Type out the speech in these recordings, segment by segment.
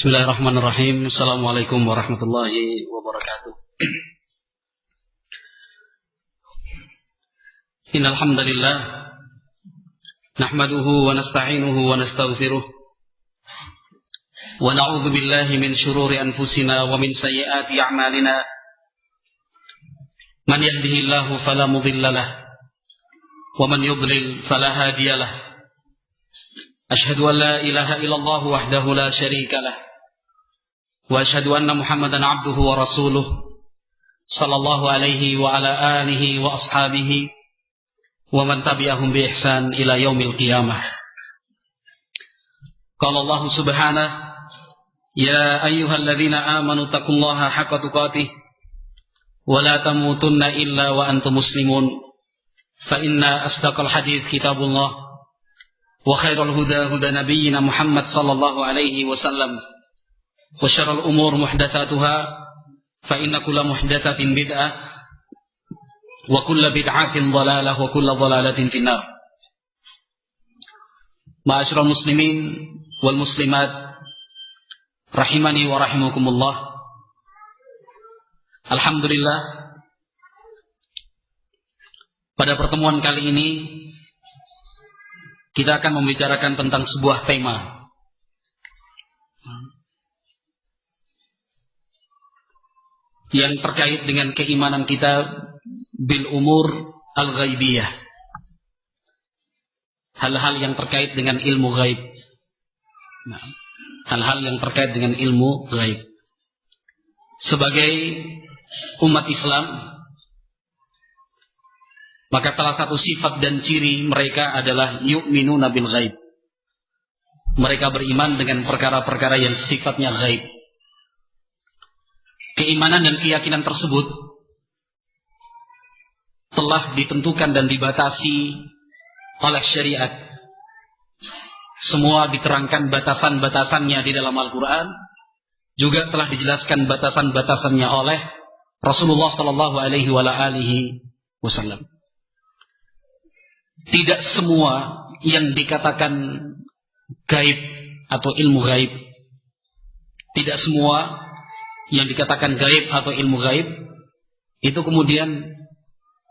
Bismillahirrahmanirrahim. Assalamualaikum warahmatullahi wabarakatuh. Innal hamdalillah nahmaduhu wa nasta'inuhu wa nastaghfiruh wa na'udzu billahi min shururi anfusina wa min sayyiati a'malina. Man yahdihillahu fala mudilla lahu wa man yudlil fala hadiya lahu. Ashhadu an la ilaha illallah wahdahu la syarika lah wa ashhadu anna Muhammadan abduhu wa rasuluh sallallahu alaihi wa ala alihi wa ashabihi wa man tabi'ahum bi ihsan ila yaumil qiyamah. Qala Allah subhanahu ya ayyuhalladzina amanu taqullaha haqqa tuqatih wa la tamutunna illa wa antum muslimun fa inna asdaqal hadits kitabullah wa khairul huda huda nabiyyina Muhammad sallallahu alaihi wasallam wa syarrul umur muhdatsatuha fa inna kulla muhdatsatin bid'ah wa kulla bid'atin dhalalah wa kulla dhalalatin finnar. Ma'asyiral muslimin wal muslimat rahimani wa rahimakumullah. Alhamdulillah, pada pertemuan kali ini kita akan membicarakan tentang sebuah tema yang terkait dengan keimanan kita bil umur al-ghaibiyah, hal-hal yang terkait dengan ilmu ghaib. Hal-hal yang terkait dengan ilmu ghaib. Sebagai umat Islam, maka salah satu sifat dan ciri mereka adalah yu'minuna bil ghaib. Mereka beriman dengan perkara-perkara yang sifatnya ghaib. Keimanan dan keyakinan tersebut telah ditentukan dan dibatasi oleh syariat. Semua diterangkan batasan-batasannya di dalam Al-Quran. Juga telah dijelaskan batasan-batasannya oleh Rasulullah sallallahu alaihi wasallam. Tidak semua yang dikatakan gaib atau ilmu gaib, tidak semua yang dikatakan gaib atau ilmu gaib itu kemudian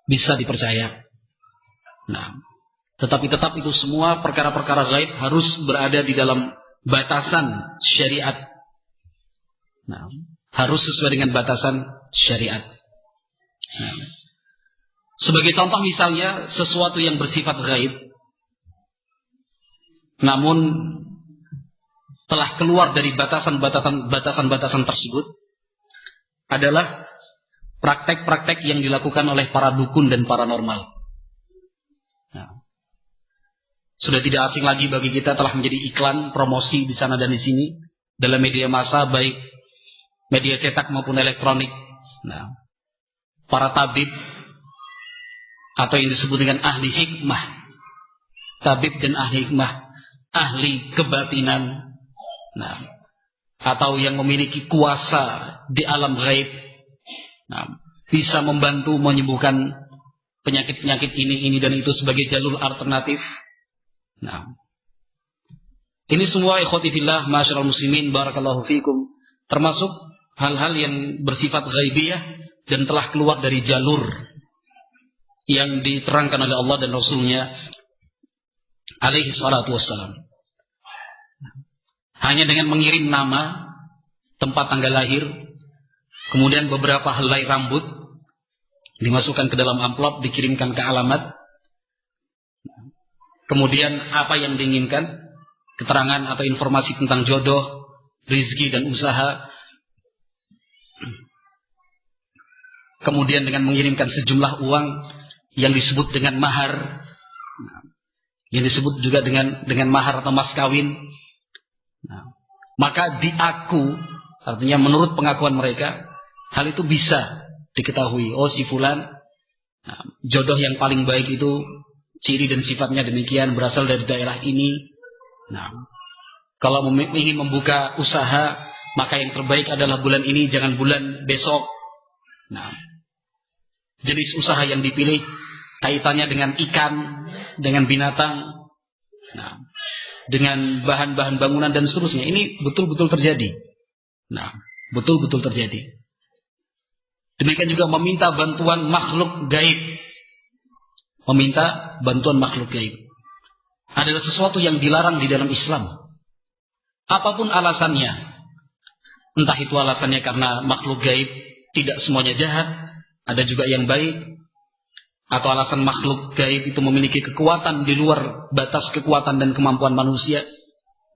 bisa dipercaya. Tetapi tetap itu semua perkara-perkara gaib harus berada di dalam batasan syariat. Harus sesuai dengan batasan syariat. Sebagai contoh misalnya sesuatu yang bersifat gaib namun telah keluar dari batasan-batasan tersebut adalah praktek-praktek yang dilakukan oleh para dukun dan paranormal. Sudah tidak asing lagi bagi kita, telah menjadi iklan promosi di sana dan di sini dalam media massa, baik media cetak maupun elektronik. Para tabib atau yang disebut dengan ahli hikmah, tabib dan ahli hikmah, ahli kebatinan, atau yang memiliki kuasa di alam gaib, bisa membantu menyembuhkan penyakit-penyakit ini dan itu sebagai jalur alternatif. Ini semua ikhwati fillah, ma'asyiral muslimin, barakallahu fikum, termasuk hal-hal yang bersifat ghaibiyah dan telah keluar dari jalur yang diterangkan oleh Allah dan Rasulnya alaihi salatu wassalam. Hanya dengan mengirim nama, tempat tanggal lahir, kemudian beberapa helai rambut dimasukkan ke dalam amplop, dikirimkan ke alamat, kemudian apa yang diinginkan, keterangan atau informasi tentang jodoh, rizki dan usaha, kemudian dengan mengirimkan sejumlah uang yang disebut dengan mahar, yang disebut juga dengan mahar atau mas kawin, maka diaku, artinya menurut pengakuan mereka, hal itu bisa diketahui. Oh, si fulan, jodoh yang paling baik itu ciri dan sifatnya demikian, berasal dari daerah ini. Kalau ingin membuka usaha, maka yang terbaik adalah bulan ini, jangan bulan besok. Jenis usaha yang dipilih kaitannya dengan ikan, dengan binatang. dengan bahan-bahan bangunan dan seterusnya. Ini betul-betul terjadi. Nah, betul-betul terjadi. Demikian juga meminta bantuan makhluk gaib. Meminta bantuan makhluk gaib adalah sesuatu yang dilarang di dalam Islam. Apapun alasannya, entah itu alasannya karena makhluk gaib tidak semuanya jahat, ada juga yang baik, atau alasan makhluk gaib itu memiliki kekuatan di luar batas kekuatan dan kemampuan manusia.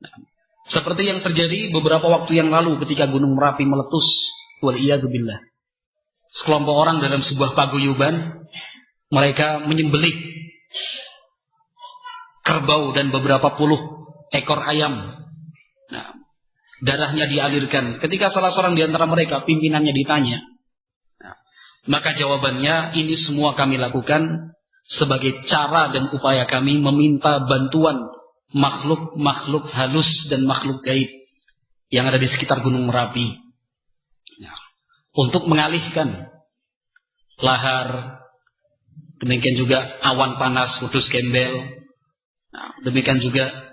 Nah, seperti yang terjadi beberapa waktu yang lalu ketika Gunung Merapi meletus, waliyadzubillah. Sekelompok orang dalam sebuah paguyuban, mereka menyembelih kerbau dan beberapa puluh ekor ayam. Nah, darahnya dialirkan. Ketika salah seorang di antara mereka, pimpinannya ditanya, nah, maka jawabannya, ini semua kami lakukan sebagai cara dan upaya kami meminta bantuan makhluk-makhluk halus dan makhluk gaib yang ada di sekitar Gunung Merapi. Nah, untuk mengalihkan lahar, demikian juga awan panas kudus gembel, nah, demikian juga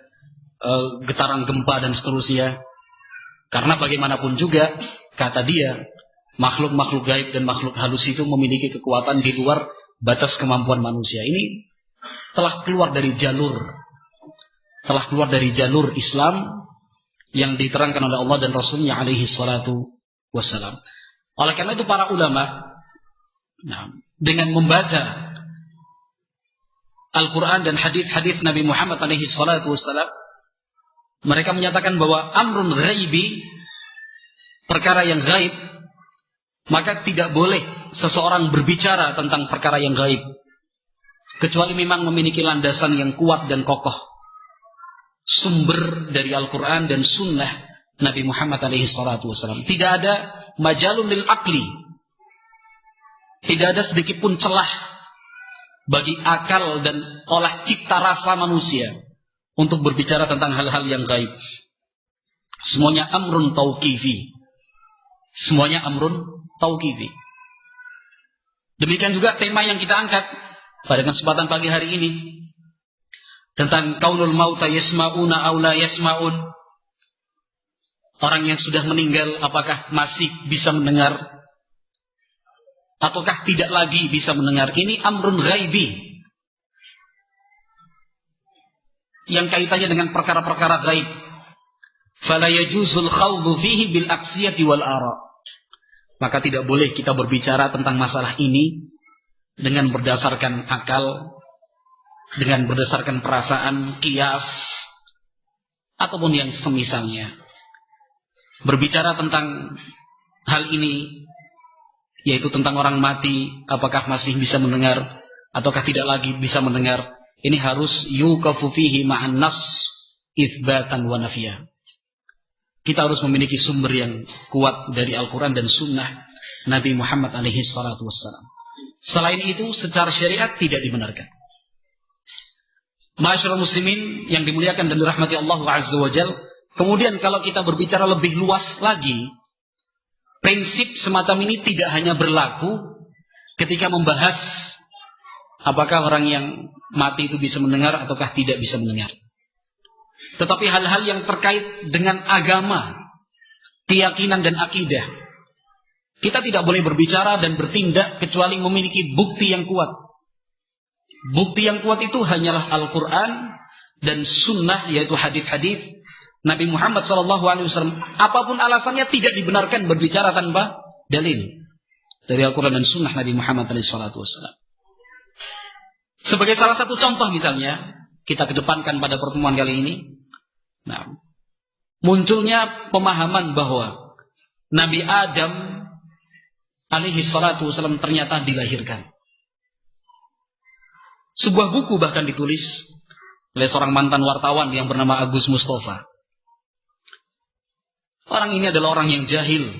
getaran gempa dan seterusnya. Karena bagaimanapun juga, kata dia, makhluk-makhluk gaib dan makhluk halus itu memiliki kekuatan di luar batas kemampuan manusia. Ini telah keluar dari jalur Islam yang diterangkan oleh Allah dan Rasulnya alaihi salatu wassalam. Oleh karena itu para ulama, nah, dengan membaca Al-Quran dan hadis-hadis Nabi Muhammad alaihi salatu wassalam, mereka menyatakan bahwa amrun ghaibi, perkara yang gaib, maka tidak boleh seseorang berbicara tentang perkara yang gaib kecuali memang memiliki landasan yang kuat dan kokoh, sumber dari Al-Quran dan Sunnah Nabi Muhammad alaihi salatu wassalam. Tidak ada majalun lil akli, tidak ada sedikit pun celah bagi akal dan olah cipta rasa manusia untuk berbicara tentang hal-hal yang gaib. Semuanya amrun tauqifi. Semuanya amrun tauqifi. Demikian juga tema yang kita angkat pada kesempatan pagi hari ini tentang kaunul mauta yasma'una aw la yasma'un. Orang yang sudah meninggal apakah masih bisa mendengar ataukah tidak lagi bisa mendengar? Ini amrun ghaibi yang kaitannya dengan perkara-perkara gaib. Fala yajuzul khawdu fihi bil aqsiyati wal ara. Maka tidak boleh kita berbicara tentang masalah ini dengan berdasarkan akal, dengan berdasarkan perasaan, qiyas, ataupun yang semisalnya. Berbicara tentang hal ini, yaitu tentang orang mati, apakah masih bisa mendengar ataukah tidak lagi bisa mendengar, ini harus yuqafu fihi ma'an nas itsbatan wa nafya. Kita harus memiliki sumber yang kuat dari Al-Quran dan Sunnah Nabi Muhammad alaihi salatu wassalam. Selain itu, secara syariat tidak dibenarkan. Ma'asyiral muslimin yang dimuliakan dan dirahmati Allah azza wa jalla, kemudian kalau kita berbicara lebih luas lagi, prinsip semacam ini tidak hanya berlaku ketika membahas apakah orang yang mati itu bisa mendengar ataukah tidak bisa mendengar. Tetapi hal-hal yang terkait dengan agama, keyakinan dan akidah, kita tidak boleh berbicara dan bertindak kecuali memiliki bukti yang kuat. Bukti yang kuat itu hanyalah Al-Quran dan Sunnah, yaitu hadis-hadis Nabi Muhammad SAW. Apapun alasannya tidak dibenarkan berbicara tanpa dalil dari Al-Quran dan Sunnah Nabi Muhammad SAW. Sebagai salah satu contoh misalnya, kita kedepankan pada pertemuan kali ini, nah, munculnya pemahaman bahwa Nabi Adam alaihi salatu wasallam ternyata dilahirkan. Sebuah buku bahkan ditulis oleh seorang mantan wartawan yang bernama Agus Mustafa. Orang ini adalah orang yang jahil,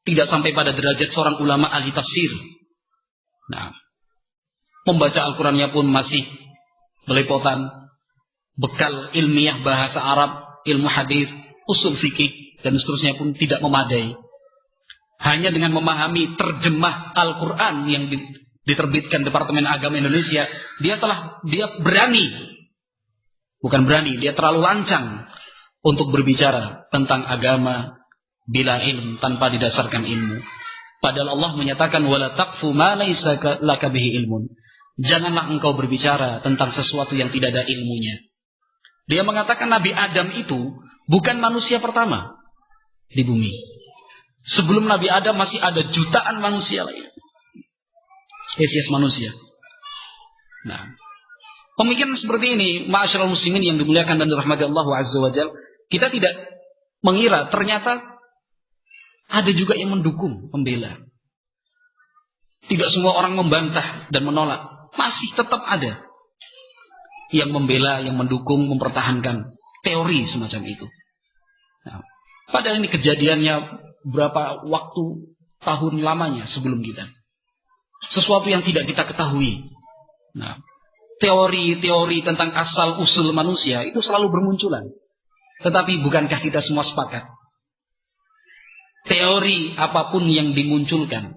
tidak sampai pada derajat seorang ulama ahli tafsir. Nah, membaca Al-Qurannya pun masih belepotan, bekal ilmiah bahasa Arab, ilmu hadis, usul fikih dan seterusnya pun tidak memadai. Hanya dengan memahami terjemah Al-Quran yang diterbitkan Departemen Agama Indonesia, dia berani Bukan berani, dia terlalu lancang untuk berbicara tentang agama bila ilm, tanpa didasarkan ilmu. Padahal Allah menyatakan wala taqfu ma laisa laka bihi ilmun. Janganlah engkau berbicara tentang sesuatu yang tidak ada ilmunya. Dia mengatakan Nabi Adam itu bukan manusia pertama di bumi. Sebelum Nabi Adam masih ada jutaan manusia lain. Spesies manusia. Nah, pemikiran seperti ini, ma'asyiral muslimin yang dimuliakan dan dirahmati Allah Azza wa Jalla, kita tidak mengira ternyata ada juga yang mendukung, pembela. Tidak semua orang membantah dan menolak. Masih tetap ada yang membela, yang mendukung, mempertahankan teori semacam itu. Nah, padahal ini kejadiannya berapa waktu, tahun lamanya sebelum kita. Sesuatu yang tidak kita ketahui. Nah, teori-teori tentang asal-usul manusia itu selalu bermunculan. Tetapi bukankah kita semua sepakat? Teori apapun yang dimunculkan,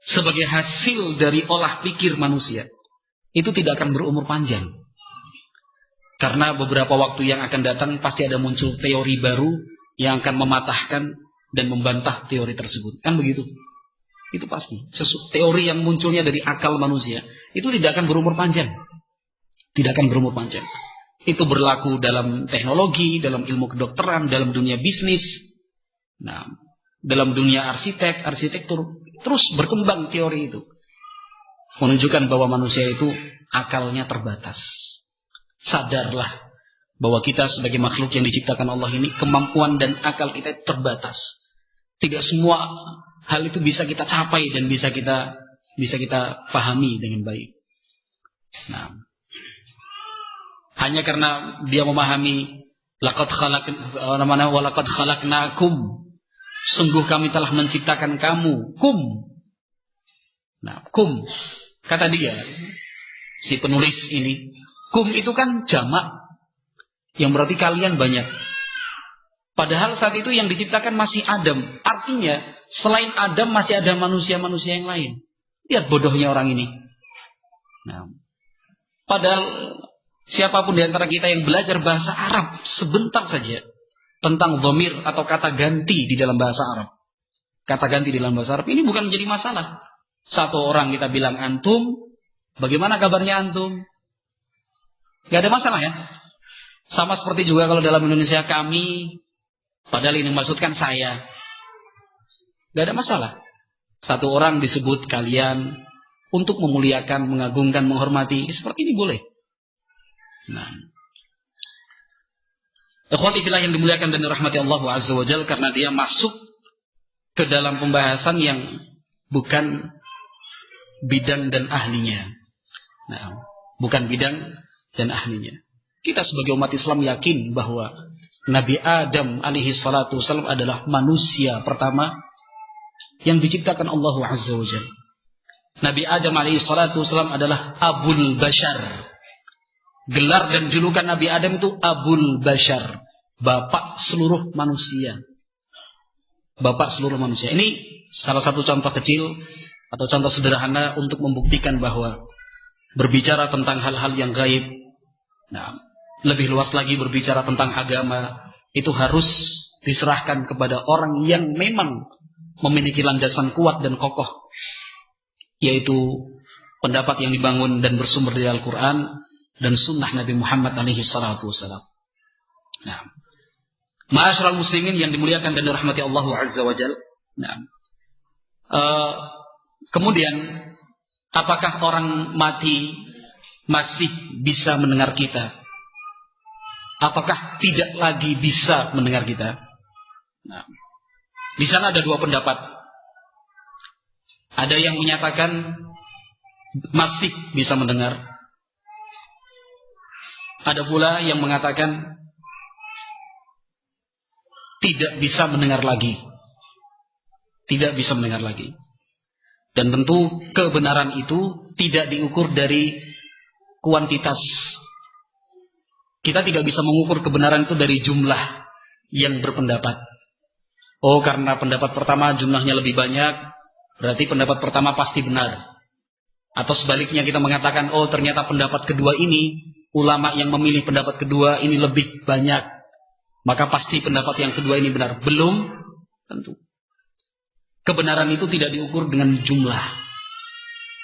sebagai hasil dari olah pikir manusia, itu tidak akan berumur panjang. Karena beberapa waktu yang akan datang pasti ada muncul teori baru yang akan mematahkan dan membantah teori tersebut. Kan begitu? Itu pasti. Teori yang munculnya dari akal manusia itu tidak akan berumur panjang. Tidak akan berumur panjang. Itu berlaku dalam teknologi, dalam ilmu kedokteran, dalam dunia bisnis. Nah, dalam dunia arsitektur, terus berkembang teori itu. Menunjukkan bahwa manusia itu akalnya terbatas. Sadarlah bahwa kita sebagai makhluk yang diciptakan Allah ini, kemampuan dan akal kita terbatas. Tidak semua hal itu bisa kita capai dan bisa kita pahami dengan baik. Nah, hanya karena dia memahami laqad khalaqnakum, sungguh kami telah menciptakan kamu. Kum kata dia, si penulis ini, kum itu kan jamak, yang berarti kalian banyak. Padahal saat itu yang diciptakan masih Adam. Artinya selain Adam masih ada manusia-manusia yang lain. Lihat bodohnya orang ini. Nah, padahal siapapun di antara kita yang belajar bahasa Arab sebentar saja tentang dhamir atau kata ganti di dalam bahasa Arab. Kata ganti di dalam bahasa Arab ini bukan menjadi masalah. Satu orang kita bilang antum, bagaimana kabarnya antum? Gak ada masalah ya. Sama seperti juga kalau dalam Indonesia kami, padahal ini maksudkan saya. Gak ada masalah. Satu orang disebut kalian untuk memuliakan, mengagungkan, menghormati. Seperti ini boleh. Nah, ikhwati fillah yang dimuliakan dan dirahmati Allah Azza wa Jalla, karena dia masuk ke dalam pembahasan yang bukan bidang dan ahlinya. Nah, bukan bidang dan ahlinya. Kita sebagai umat Islam yakin bahwa Nabi Adam alaihi salatu wasallam adalah manusia pertama yang diciptakan Allah Azza wa Jalla. Nabi Adam alaihi salatu wasallam adalah Abul Bashar. Gelar dan julukan Nabi Adam itu Abul Bashar, bapak seluruh manusia. Bapak seluruh manusia. Ini salah satu contoh kecil atau contoh sederhana untuk membuktikan bahwa berbicara tentang hal-hal yang gaib, nah, lebih luas lagi berbicara tentang agama, itu harus diserahkan kepada orang yang memang memiliki landasan kuat dan kokoh, yaitu pendapat yang dibangun dan bersumber dari Al-Quran dan sunnah Nabi Muhammad alaihi salatu wasallam. Nah, ma'asyiral muslimin yang dimuliakan dan dirahmati Allah Azza wa Jalla. Nah, kemudian apakah orang mati masih bisa mendengar kita? Apakah tidak lagi bisa mendengar kita? Nah, di sana ada dua pendapat. Ada yang menyatakan masih bisa mendengar. Ada pula yang mengatakan tidak bisa mendengar lagi. Tidak bisa mendengar lagi. Dan tentu kebenaran itu tidak diukur dari kuantitas. Kita tidak bisa mengukur kebenaran itu dari jumlah yang berpendapat. Oh, karena pendapat pertama jumlahnya lebih banyak, berarti pendapat pertama pasti benar. Atau sebaliknya kita mengatakan, oh ternyata pendapat kedua ini, ulama yang memilih pendapat kedua ini lebih banyak, maka pasti pendapat yang kedua ini benar. Belum tentu. Kebenaran itu tidak diukur dengan jumlah.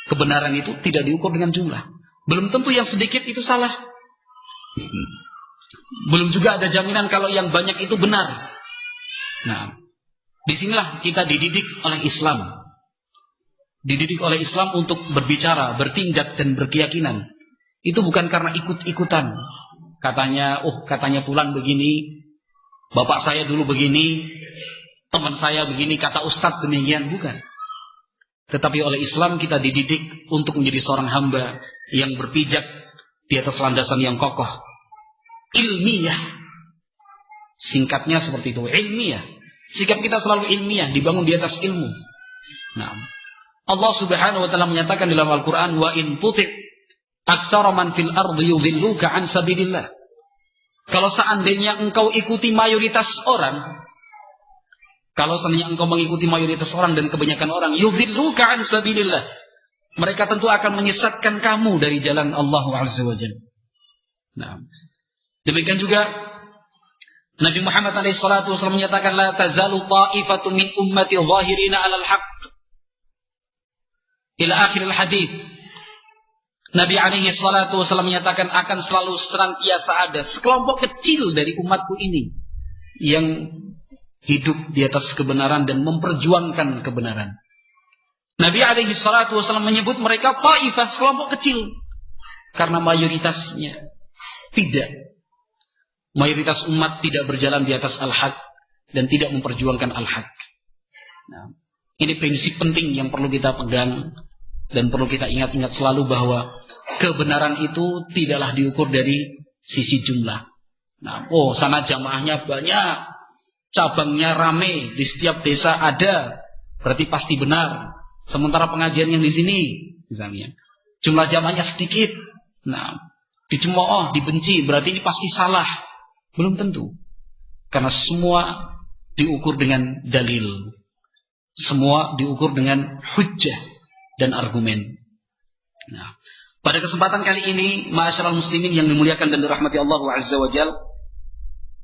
Kebenaran itu tidak diukur dengan jumlah. Belum tentu yang sedikit itu salah. Belum juga ada jaminan kalau yang banyak itu benar. Nah, disinilah kita dididik oleh Islam. Dididik oleh Islam untuk berbicara, bertindak, dan berkeyakinan. Itu bukan karena ikut-ikutan. Katanya fulan begini, bapak saya dulu begini, teman saya begini, kata ustadz demikian. Bukan. Tetapi oleh Islam kita dididik untuk menjadi seorang hamba yang berpijak di atas landasan yang kokoh. Ilmiah. Singkatnya seperti itu, ilmiah. Sikap kita selalu ilmiah, dibangun di atas ilmu. Nah, Allah Subhanahu wa taala menyatakan dalam Al-Qur'an, wa in tuti' aktsara man fil ardi yudhilluka an sabilillah. Kalau seandainya engkau ikuti mayoritas orang, kalau seandainya engkau mengikuti mayoritas orang dan kebanyakan orang, yudhilluka an sabilillah, mereka tentu akan menyesatkan kamu dari jalan Allah Azza wa Jalla. Nah, demikian juga Nabi Muhammad SAW menyatakan, la tazalu ta'ifatun min ummati zahirina 'alal haqq ila akhir al-hadits. Nabi SAW menyatakan akan selalu senantiasa ada sekelompok kecil dari umatku ini yang hidup di atas kebenaran dan memperjuangkan kebenaran. Nabi SAW menyebut mereka ta'ifah, sekelompok kecil, karena mayoritasnya tidak. Mayoritas umat tidak berjalan di atas al-haq dan tidak memperjuangkan al-haq. Nah, ini prinsip penting yang perlu kita pegang dan perlu kita ingat-ingat selalu, bahwa kebenaran itu tidaklah diukur dari sisi jumlah. Nah, sana jamaahnya banyak, cabangnya rame, di setiap desa ada, berarti pasti benar. Sementara pengajian yang di sini, misalnya, jumlah jamaahnya sedikit, nah, dicemooh, dibenci, berarti ini pasti salah. Belum tentu. Karena semua diukur dengan dalil. Semua diukur dengan hujjah dan argumen. Nah, pada kesempatan kali ini, ma'asyiral muslimin yang dimuliakan dan dirahmati Allah Azza wa Jalla,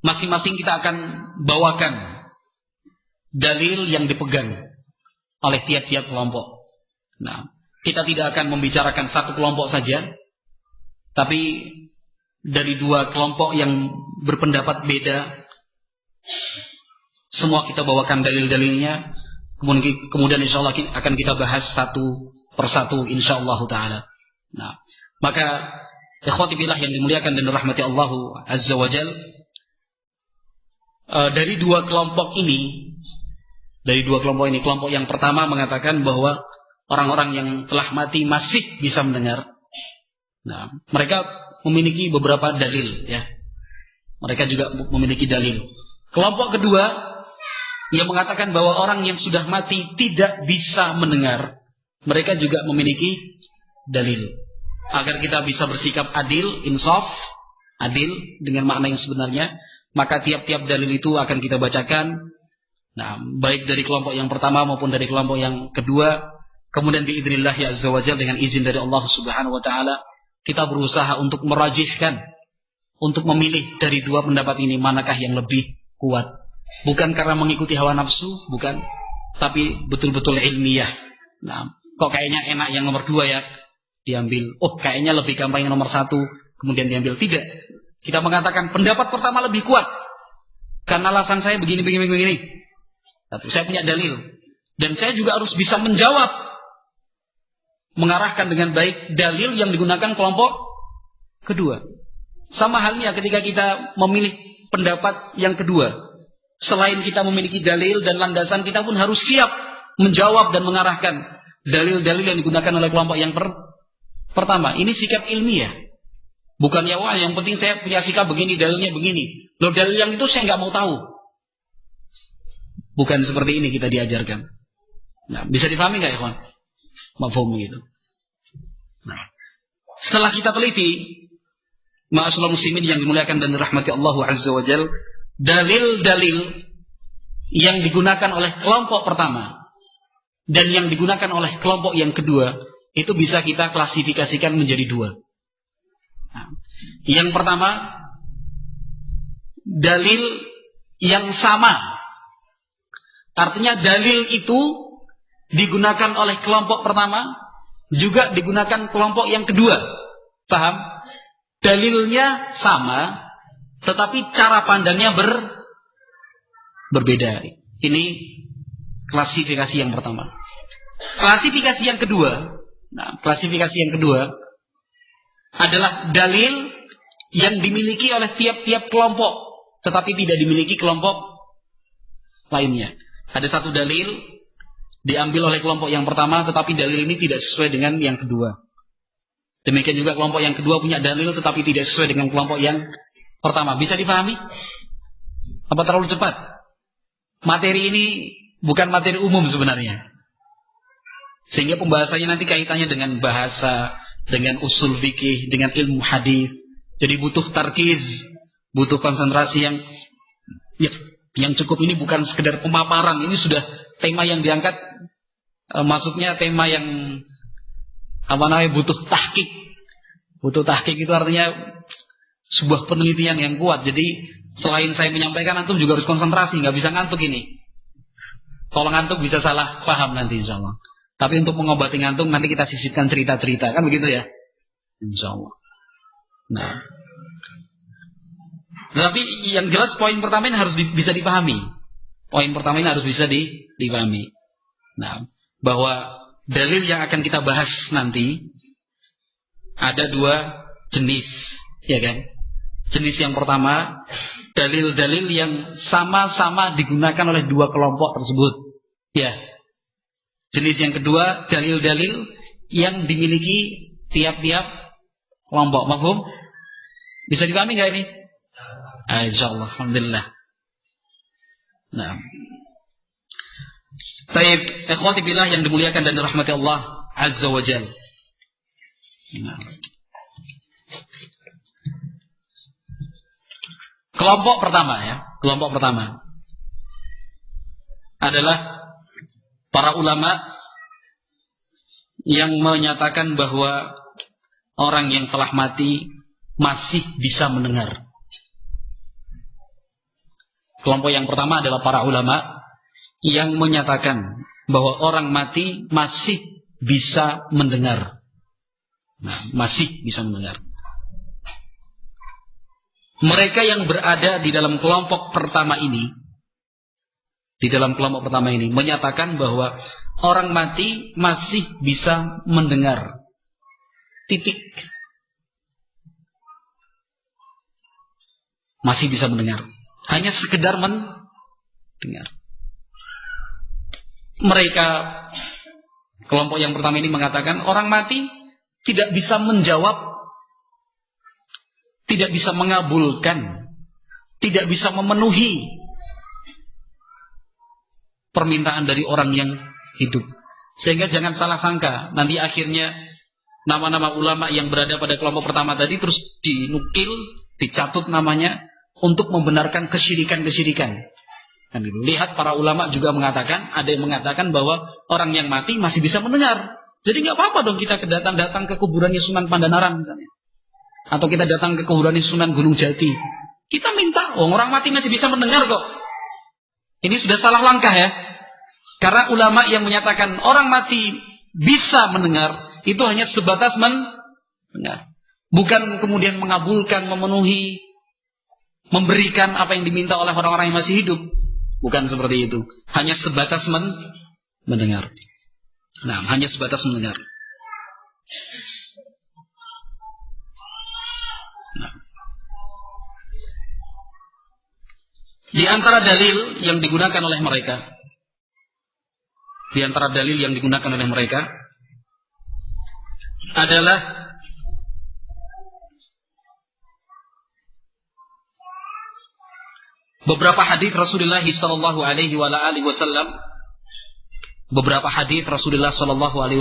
masing-masing kita akan bawakan dalil yang dipegang oleh tiap-tiap kelompok. Nah, kita tidak akan membicarakan satu kelompok saja, tapi dari dua kelompok yang berpendapat beda, semua kita bawakan dalil-dalilnya. Kemudian insya Allah akan kita bahas satu persatu insya Allah ta'ala. Nah, maka ikhwati billah yang dimuliakan dan dirahmati Allah Azza wa Jal, dari dua kelompok ini, kelompok yang pertama mengatakan bahwa orang-orang yang telah mati masih bisa mendengar. Nah, mereka memiliki beberapa dalil, ya. Mereka juga memiliki dalil. Kelompok kedua yang mengatakan bahwa orang yang sudah mati tidak bisa mendengar, mereka juga memiliki dalil. Agar kita bisa bersikap adil, insaf, adil dengan makna yang sebenarnya, maka tiap-tiap dalil itu akan kita bacakan. Nah, baik dari kelompok yang pertama maupun dari kelompok yang kedua. Kemudian biidznillah ya azza wa jalla, dengan izin dari Allah Subhanahu wa taala, kita berusaha untuk merajihkan, untuk memilih dari dua pendapat ini manakah yang lebih kuat. Bukan karena mengikuti hawa nafsu, bukan, tapi betul-betul ilmiah. Nah, kok kayaknya enak yang nomor 2 ya, diambil. Kayaknya lebih gampang yang nomor 1, kemudian diambil. Tidak. Kita mengatakan pendapat pertama lebih kuat karena alasan saya begini. Satu, saya punya dalil, dan saya juga harus bisa menjawab, mengarahkan dengan baik dalil yang digunakan kelompok kedua. Sama halnya ketika kita memilih pendapat yang kedua, selain kita memiliki dalil dan landasan, kita pun harus siap menjawab dan mengarahkan dalil-dalil yang digunakan oleh kelompok yang pertama. Ini sikap ilmiah. Bukannya wah yang penting saya punya sikap begini, dalilnya begini. Loh, dalil yang itu saya nggak mau tahu. Bukan seperti ini kita diajarkan. Nah, bisa difahami nggak ya kawan? Mafhum gitu. Nah, setelah kita teliti, ma'asyiral muslimin yang dimuliakan dan dirahmati Allah Azza wa Jalla, dalil-dalil yang digunakan oleh kelompok pertama dan yang digunakan oleh kelompok yang kedua itu bisa kita klasifikasikan menjadi dua. Nah, yang pertama, dalil yang sama. Artinya dalil itu digunakan oleh kelompok pertama, juga digunakan kelompok yang kedua. Paham? Dalilnya sama, tetapi cara pandangnya berbeda. Ini klasifikasi yang pertama. Klasifikasi yang kedua, adalah dalil yang dimiliki oleh tiap-tiap kelompok, tetapi tidak dimiliki kelompok lainnya. Ada satu dalil diambil oleh kelompok yang pertama, tetapi dalil ini tidak sesuai dengan yang kedua. Demikian juga kelompok yang kedua punya dalil, tetapi tidak sesuai dengan kelompok yang pertama. Bisa dipahami? Apa terlalu cepat? Materi ini bukan materi umum sebenarnya. Sehingga pembahasannya nanti kaitannya dengan bahasa, dengan usul fikih, dengan ilmu hadis. Jadi butuh tarkiz, butuh konsentrasi yang cukup. Ini bukan sekedar pemaparan, ini sudah tema yang diangkat, masuknya tema yang butuh tahqiq. Butuh tahqiq itu artinya sebuah penelitian yang kuat. Jadi selain saya menyampaikan, antum juga harus konsentrasi, nggak bisa ngantuk ini. Kalau ngantuk bisa salah paham nanti insyaallah. Tapi untuk mengobati ngantuk nanti kita sisipkan cerita-cerita, kan begitu ya? Insyaallah. Nah, tapi yang jelas poin pertama ini harus bisa dipahami. Poin pertama ini harus bisa dipahami. Nah, bahwa dalil yang akan kita bahas nanti ada dua jenis, ya kan? Jenis yang pertama, dalil-dalil yang sama-sama digunakan oleh dua kelompok tersebut. Ya. Jenis yang kedua, dalil-dalil yang dimiliki tiap-tiap kelompok. Mafhum? Bisa dipahami nggak ini? Insyaallah, alhamdulillah. Nah. Baik, ikhwati billah yang dimuliakan dan dirahmati Allah Azza wa Jalla. Nah. Kelompok pertama adalah para ulama yang menyatakan bahwa orang yang telah mati masih bisa mendengar. Kelompok yang pertama adalah para ulama yang menyatakan bahwa orang mati masih bisa mendengar. Nah, masih bisa mendengar. Mereka yang berada di dalam kelompok pertama ini, menyatakan bahwa orang mati masih bisa mendengar. Titik. Masih bisa mendengar. Hanya sekedar mendengar. Mereka, kelompok yang pertama ini mengatakan orang mati tidak bisa menjawab, tidak bisa mengabulkan, tidak bisa memenuhi permintaan dari orang yang hidup. Sehingga jangan salah sangka, nanti akhirnya nama-nama ulama yang berada pada kelompok pertama tadi terus dinukil, dicatut namanya untuk membenarkan kesyirikan-kesyirikan. Kan gitu. Lihat para ulama juga mengatakan, ada yang mengatakan bahwa orang yang mati masih bisa mendengar. Jadi nggak apa-apa dong kita datang ke kuburannya Sunan Pandanaran misalnya. Atau kita datang ke kuburannya Sunan Gunung Jati. Kita minta, orang mati masih bisa mendengar kok. Ini sudah salah langkah ya. Karena ulama yang menyatakan orang mati bisa mendengar, itu hanya sebatas mendengar. Bukan kemudian mengabulkan, memenuhi, memberikan apa yang diminta oleh orang-orang yang masih hidup. Bukan seperti itu. Hanya sebatas mendengar. Nah, hanya sebatas mendengar. Nah. Di antara dalil yang digunakan oleh mereka, adalah beberapa hadis Rasulullah sallallahu alaihi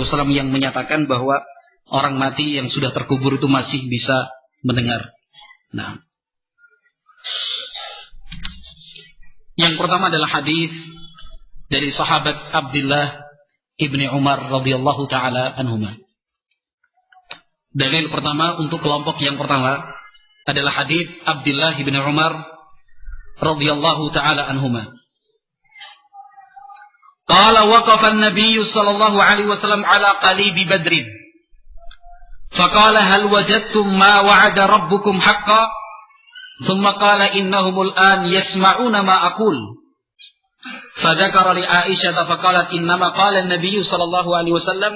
wasallam, yang menyatakan bahwa orang mati yang sudah terkubur itu masih bisa mendengar. Nah, yang pertama adalah hadis dari sahabat Abdullah ibni Umar radhiyallahu taala anhuma. Dalil pertama untuk kelompok yang pertama adalah hadis Abdullah bin Umar radhiyallahu taala anhuma. Qala waqafa an-nabiy sallallahu alaihi wasallam ala qalibi badrin. Faqala hal wajadtum ma wa'ada rabbukum haqqan? Thumma qala innahum al-an yasma'una ma aqul. فذكر لعائشة فقالت إنما قال النبي صلى الله عليه وسلم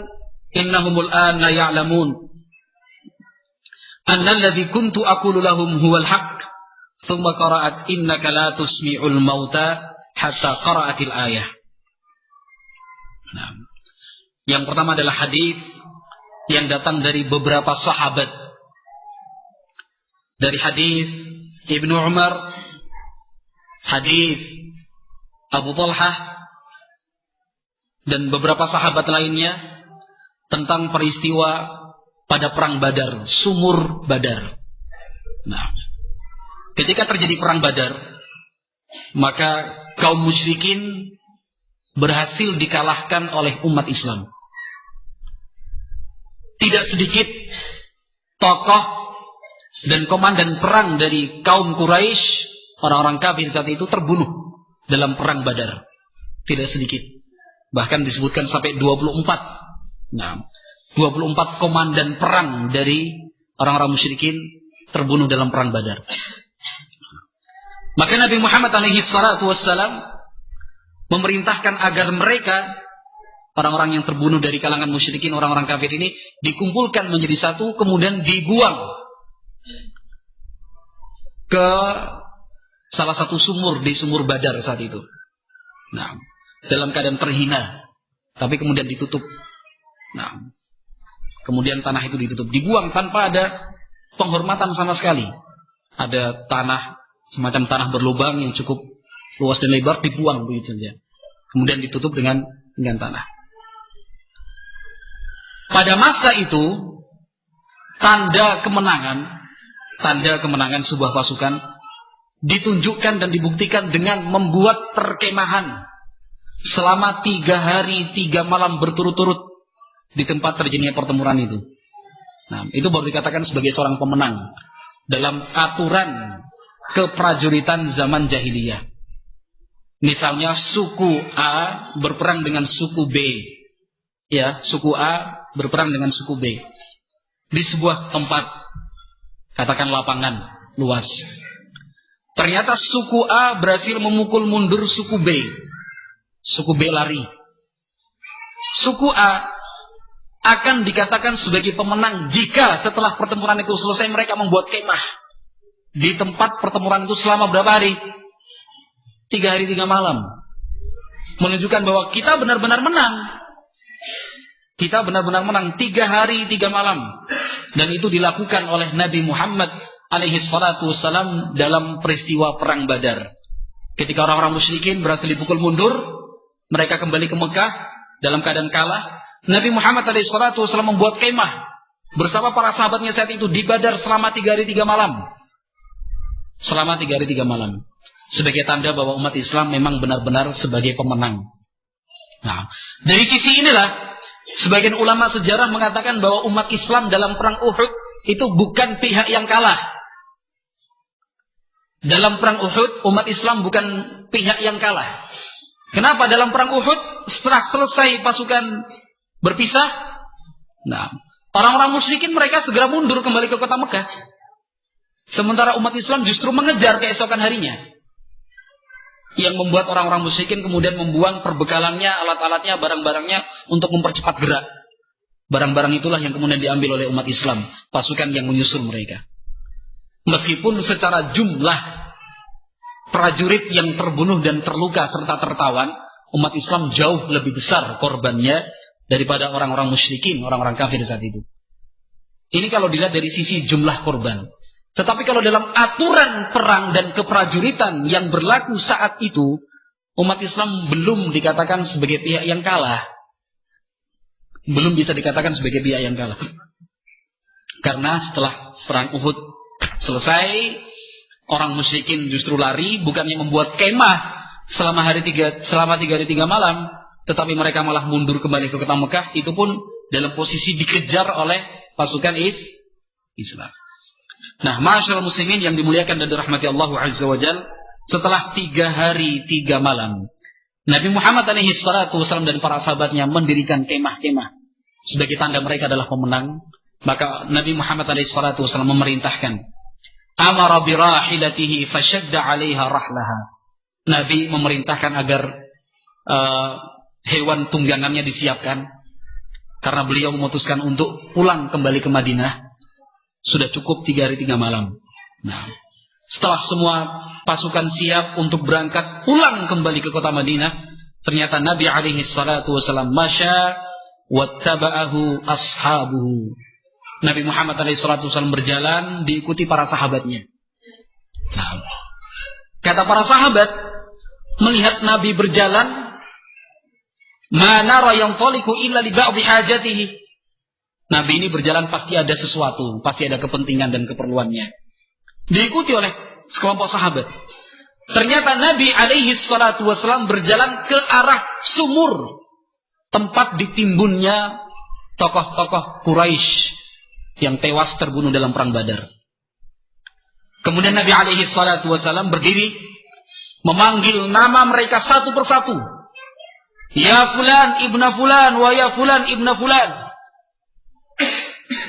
إنهم الآن لا يعلمون أن الذي كنت أقول لهم هو الحق ثم قرأت إنك لا تسمع الموتى حتى قرأت الآية. Nah, yang pertama adalah hadis yang datang dari beberapa sahabat. Dari hadis Ibnu Umar, hadis Abu Talhah dan beberapa sahabat lainnya tentang peristiwa pada perang Badar, sumur Badar. Nah, ketika terjadi perang Badar, maka kaum musyrikin berhasil dikalahkan oleh umat Islam. Tidak sedikit tokoh dan komandan perang dari kaum Quraisy, orang-orang kafir saat itu terbunuh dalam perang Badar. Tidak sedikit. Bahkan disebutkan sampai 24. Nah, 24 komandan perang dari orang-orang musyrikin terbunuh dalam perang Badar. Maka Nabi Muhammad alaihi salatu wassalam memerintahkan agar mereka, orang-orang yang terbunuh dari kalangan musyrikin, orang-orang kafir ini, dikumpulkan menjadi satu, kemudian dibuang ke salah satu sumur di sumur Badar saat itu. Nah, dalam keadaan terhina, tapi kemudian ditutup. Nah, kemudian tanah itu ditutup, dibuang tanpa ada penghormatan sama sekali. Ada tanah, semacam tanah berlubang yang cukup luas dan lebar, dibuang begitu saja. Kemudian ditutup dengan tanah. Pada masa itu, tanda kemenangan sebuah pasukan ditunjukkan dan dibuktikan dengan membuat perkemahan selama 3 hari 3 malam berturut-turut di tempat terjadinya pertempuran itu. Nah, itu baru dikatakan sebagai seorang pemenang dalam aturan keprajuritan zaman jahiliyah. Misalnya suku A berperang dengan suku B. Ya, suku A berperang dengan suku B di sebuah tempat, katakan lapangan luas. Ternyata suku A berhasil memukul mundur suku B. Suku B lari. Suku A akan dikatakan sebagai pemenang jika setelah pertempuran itu selesai mereka membuat kemah di tempat pertempuran itu selama berapa hari? 3 hari 3 malam. Menunjukkan bahwa kita benar-benar menang. Kita benar-benar menang 3 hari 3 malam. Dan itu dilakukan oleh Nabi Muhammad alaihi salatu wassalam dalam peristiwa perang Badar. Ketika orang-orang musyrikin berhasil dipukul mundur, mereka kembali ke Mekah dalam keadaan kalah. Nabi Muhammad alaihi salatu wassalam membuat kemah bersama para sahabatnya saat itu di Badar selama 3 hari 3 malam. Selama 3 hari 3 malam. Sebagai tanda bahwa umat Islam memang benar-benar sebagai pemenang. Nah, dari sisi inilah sebagian ulama sejarah mengatakan bahwa umat Islam dalam perang Uhud itu bukan pihak yang kalah. Dalam perang Uhud, umat Islam bukan pihak yang kalah. Kenapa? Dalam perang Uhud, setelah selesai pasukan berpisah, nah, orang-orang musyrikin mereka segera mundur kembali ke kota Mekah. Sementara umat Islam justru mengejar keesokan harinya. Yang membuat orang-orang musyrikin kemudian membuang perbekalannya, alat-alatnya, barang-barangnya untuk mempercepat gerak. Barang-barang itulah yang kemudian diambil oleh umat Islam, pasukan yang menyusul mereka. Meskipun secara jumlah prajurit yang terbunuh dan terluka serta tertawan, umat Islam jauh lebih besar korbannya daripada orang-orang musyrikin, orang-orang kafir saat itu. Ini kalau dilihat dari sisi jumlah korban. Tetapi kalau dalam aturan perang dan keprajuritan yang berlaku saat itu, umat Islam belum dikatakan sebagai pihak yang kalah. Belum bisa dikatakan sebagai pihak yang kalah. Karena setelah perang Uhud selesai, orang musyrikin justru lari, bukannya membuat kemah selama 3 hari 3 malam, tetapi mereka malah mundur kembali ke kota Mekah, itu pun dalam posisi dikejar oleh pasukan Islam. Nah, ma'asyiral muslimin yang dimuliakan dan dirahmati Allah Azza wa Jalla, setelah 3 hari 3 malam, Nabi Muhammad alaihi salatu wasallam dan para sahabatnya mendirikan kemah-kemah sebagai tanda mereka adalah pemenang. Maka Nabi Muhammad alaihi salatu wasallam memerintahkan, amara bi rahilatihi fashadda 'alaiha rahlaha. Nabi memerintahkan agar hewan tunggangannya disiapkan karena beliau memutuskan untuk pulang kembali ke Madinah. Sudah cukup 3 hari 3 malam. Nah, setelah semua pasukan siap untuk berangkat pulang kembali ke kota Madinah, ternyata Nabi alaihi salatu wasallam masya wattaba'ahu ashabuhu. Nabi Muhammad alaihi salatu wasallam berjalan diikuti para sahabatnya. Nah, kata para sahabat melihat Nabi berjalan, ma nara yantaliqu illa li ba'dhi hajatihi. Nabi ini berjalan pasti ada sesuatu, pasti ada kepentingan dan keperluannya. Diikuti oleh sekelompok sahabat. Ternyata Nabi alaihi salatu wasallam berjalan ke arah sumur tempat ditimbunnya tokoh-tokoh Quraisy yang tewas terbunuh dalam perang Badar. Kemudian Nabi alaihi salatu wasallam berdiri memanggil nama mereka satu persatu. Ya fulan ibna fulan wa ya fulan ibna fulan.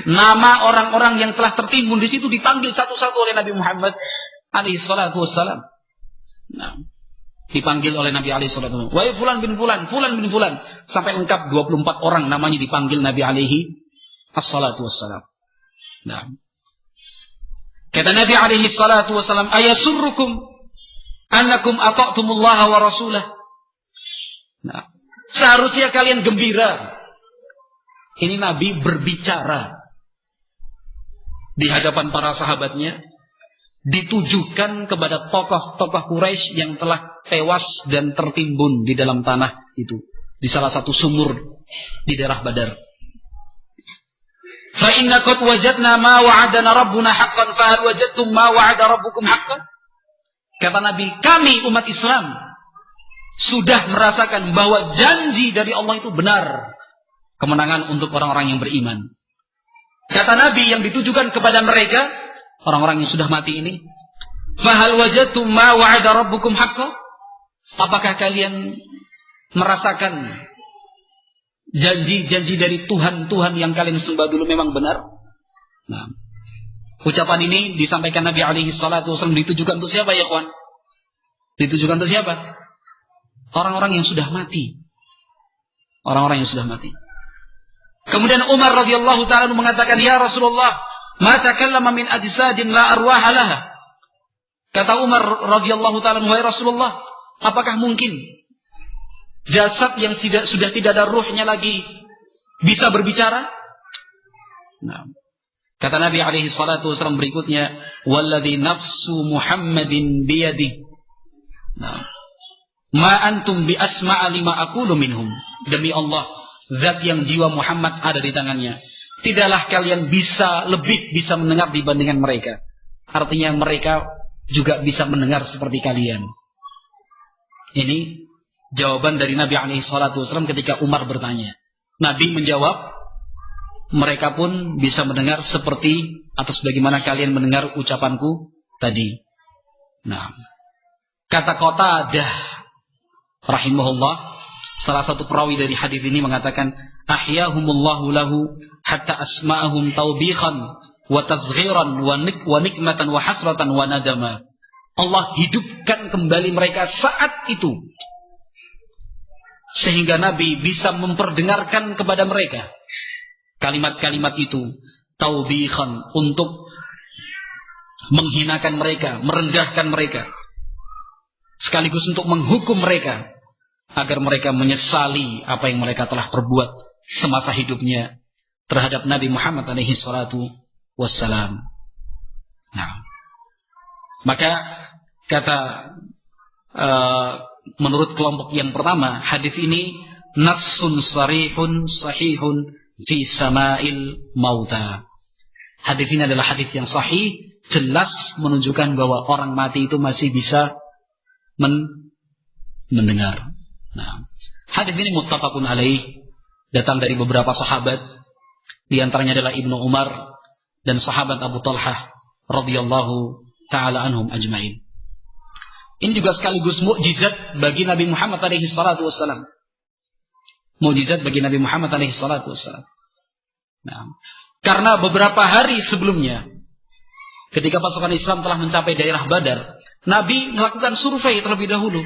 Nama orang-orang yang telah tertimbun di situ dipanggil satu-satu oleh Nabi Muhammad alaihi salatu wassalam. Nah, dipanggil oleh Nabi alaihi salatu wassalam. Wa fulan bin fulan, fulan bin fulan, sampai lengkap 24 orang namanya dipanggil Nabi alaihi salatu wassalam. Nah, kata Nabi alaihi salatu wassalam, ayasurrukum annakum ata'tumullaha wa rasulah. Nah, seharusnya kalian gembira. Ini Nabi berbicara di hadapan para sahabatnya, ditujukan kepada tokoh-tokoh Quraisy yang telah tewas dan tertimbun di dalam tanah itu, di salah satu sumur di daerah Badar. Fa inna qad wajadna ma wa'adana rabbuna haqqan fa hal wajadtum ma wa'ada rabbukum haqqan? Kata Nabi, kami umat Islam sudah merasakan bahwa janji dari Allah itu benar. Kemenangan untuk orang-orang yang beriman. Kata Nabi yang ditujukan kepada mereka, orang-orang yang sudah mati ini, fahal wajadtum ma wa'ada rabbukum haqqan? Apakah kalian merasakan janji-janji dari Tuhan yang kalian sembah dulu memang benar? Nah, ucapan ini disampaikan Nabi alaihi salatu wasallam ditujukan untuk siapa ya kawan? Ditujukan untuk siapa? Orang-orang yang sudah mati. Orang-orang yang sudah mati. Kemudian Umar radhiyallahu ta'ala mengatakan, ya Rasulullah, ma takallama min ajsadin la arwaha laha. Kata Umar radhiyallahu ta'ala, wahai Rasulullah, apakah mungkin jasad yang sudah tidak ada ruhnya lagi bisa berbicara? Nah, kata Nabi alaihi salatu wasallam berikutnya, walladzi nafsu Muhammadin biyadi. Nah, ma antum bi asma'a lima aqulu minhum. Demi Allah, zat yang jiwa Muhammad ada di tangannya, tidaklah kalian lebih bisa mendengar dibandingkan mereka. Artinya mereka juga bisa mendengar seperti kalian. Ini jawaban dari Nabi alaihi salatu wasallam ketika Umar bertanya. Nabi menjawab, mereka pun bisa mendengar seperti atau sebagaimana kalian mendengar ucapanku tadi. Nah, kata Qatadah rahimahullah, salah satu perawi dari hadis ini mengatakan, ahyahumullahu lahu hatta asma'ahum tawbiqan wa tasghiran wa nikmatan wa hasratan wa nadama. Allah hidupkan kembali mereka saat itu sehingga Nabi bisa memperdengarkan kepada mereka kalimat-kalimat itu, tawbiqan, untuk menghinakan mereka, merendahkan mereka, sekaligus untuk menghukum mereka agar mereka menyesali apa yang mereka telah perbuat semasa hidupnya terhadap Nabi Muhammad alaihi salatu wassalam. Nah, maka kata menurut kelompok yang pertama, hadis ini nassun sarihun sahihun fi sama'il mauta. Hadis ini adalah hadis yang sahih, jelas menunjukkan bahwa orang mati itu masih bisa mendengar. Nah, hadis ini muttafaqun alaih, datang dari beberapa sahabat Di antaranya adalah Ibnu Umar dan sahabat Abu Talhah radhiyallahu taala anhum ajmain. Ini juga sekaligus mukjizat bagi Nabi Muhammad alaihi salatu wassalam. Mukjizat bagi Nabi Muhammad alaihi salatu wassalam. Nah, karena beberapa hari sebelumnya ketika pasukan Islam telah mencapai daerah Badar, Nabi melakukan survei terlebih dahulu.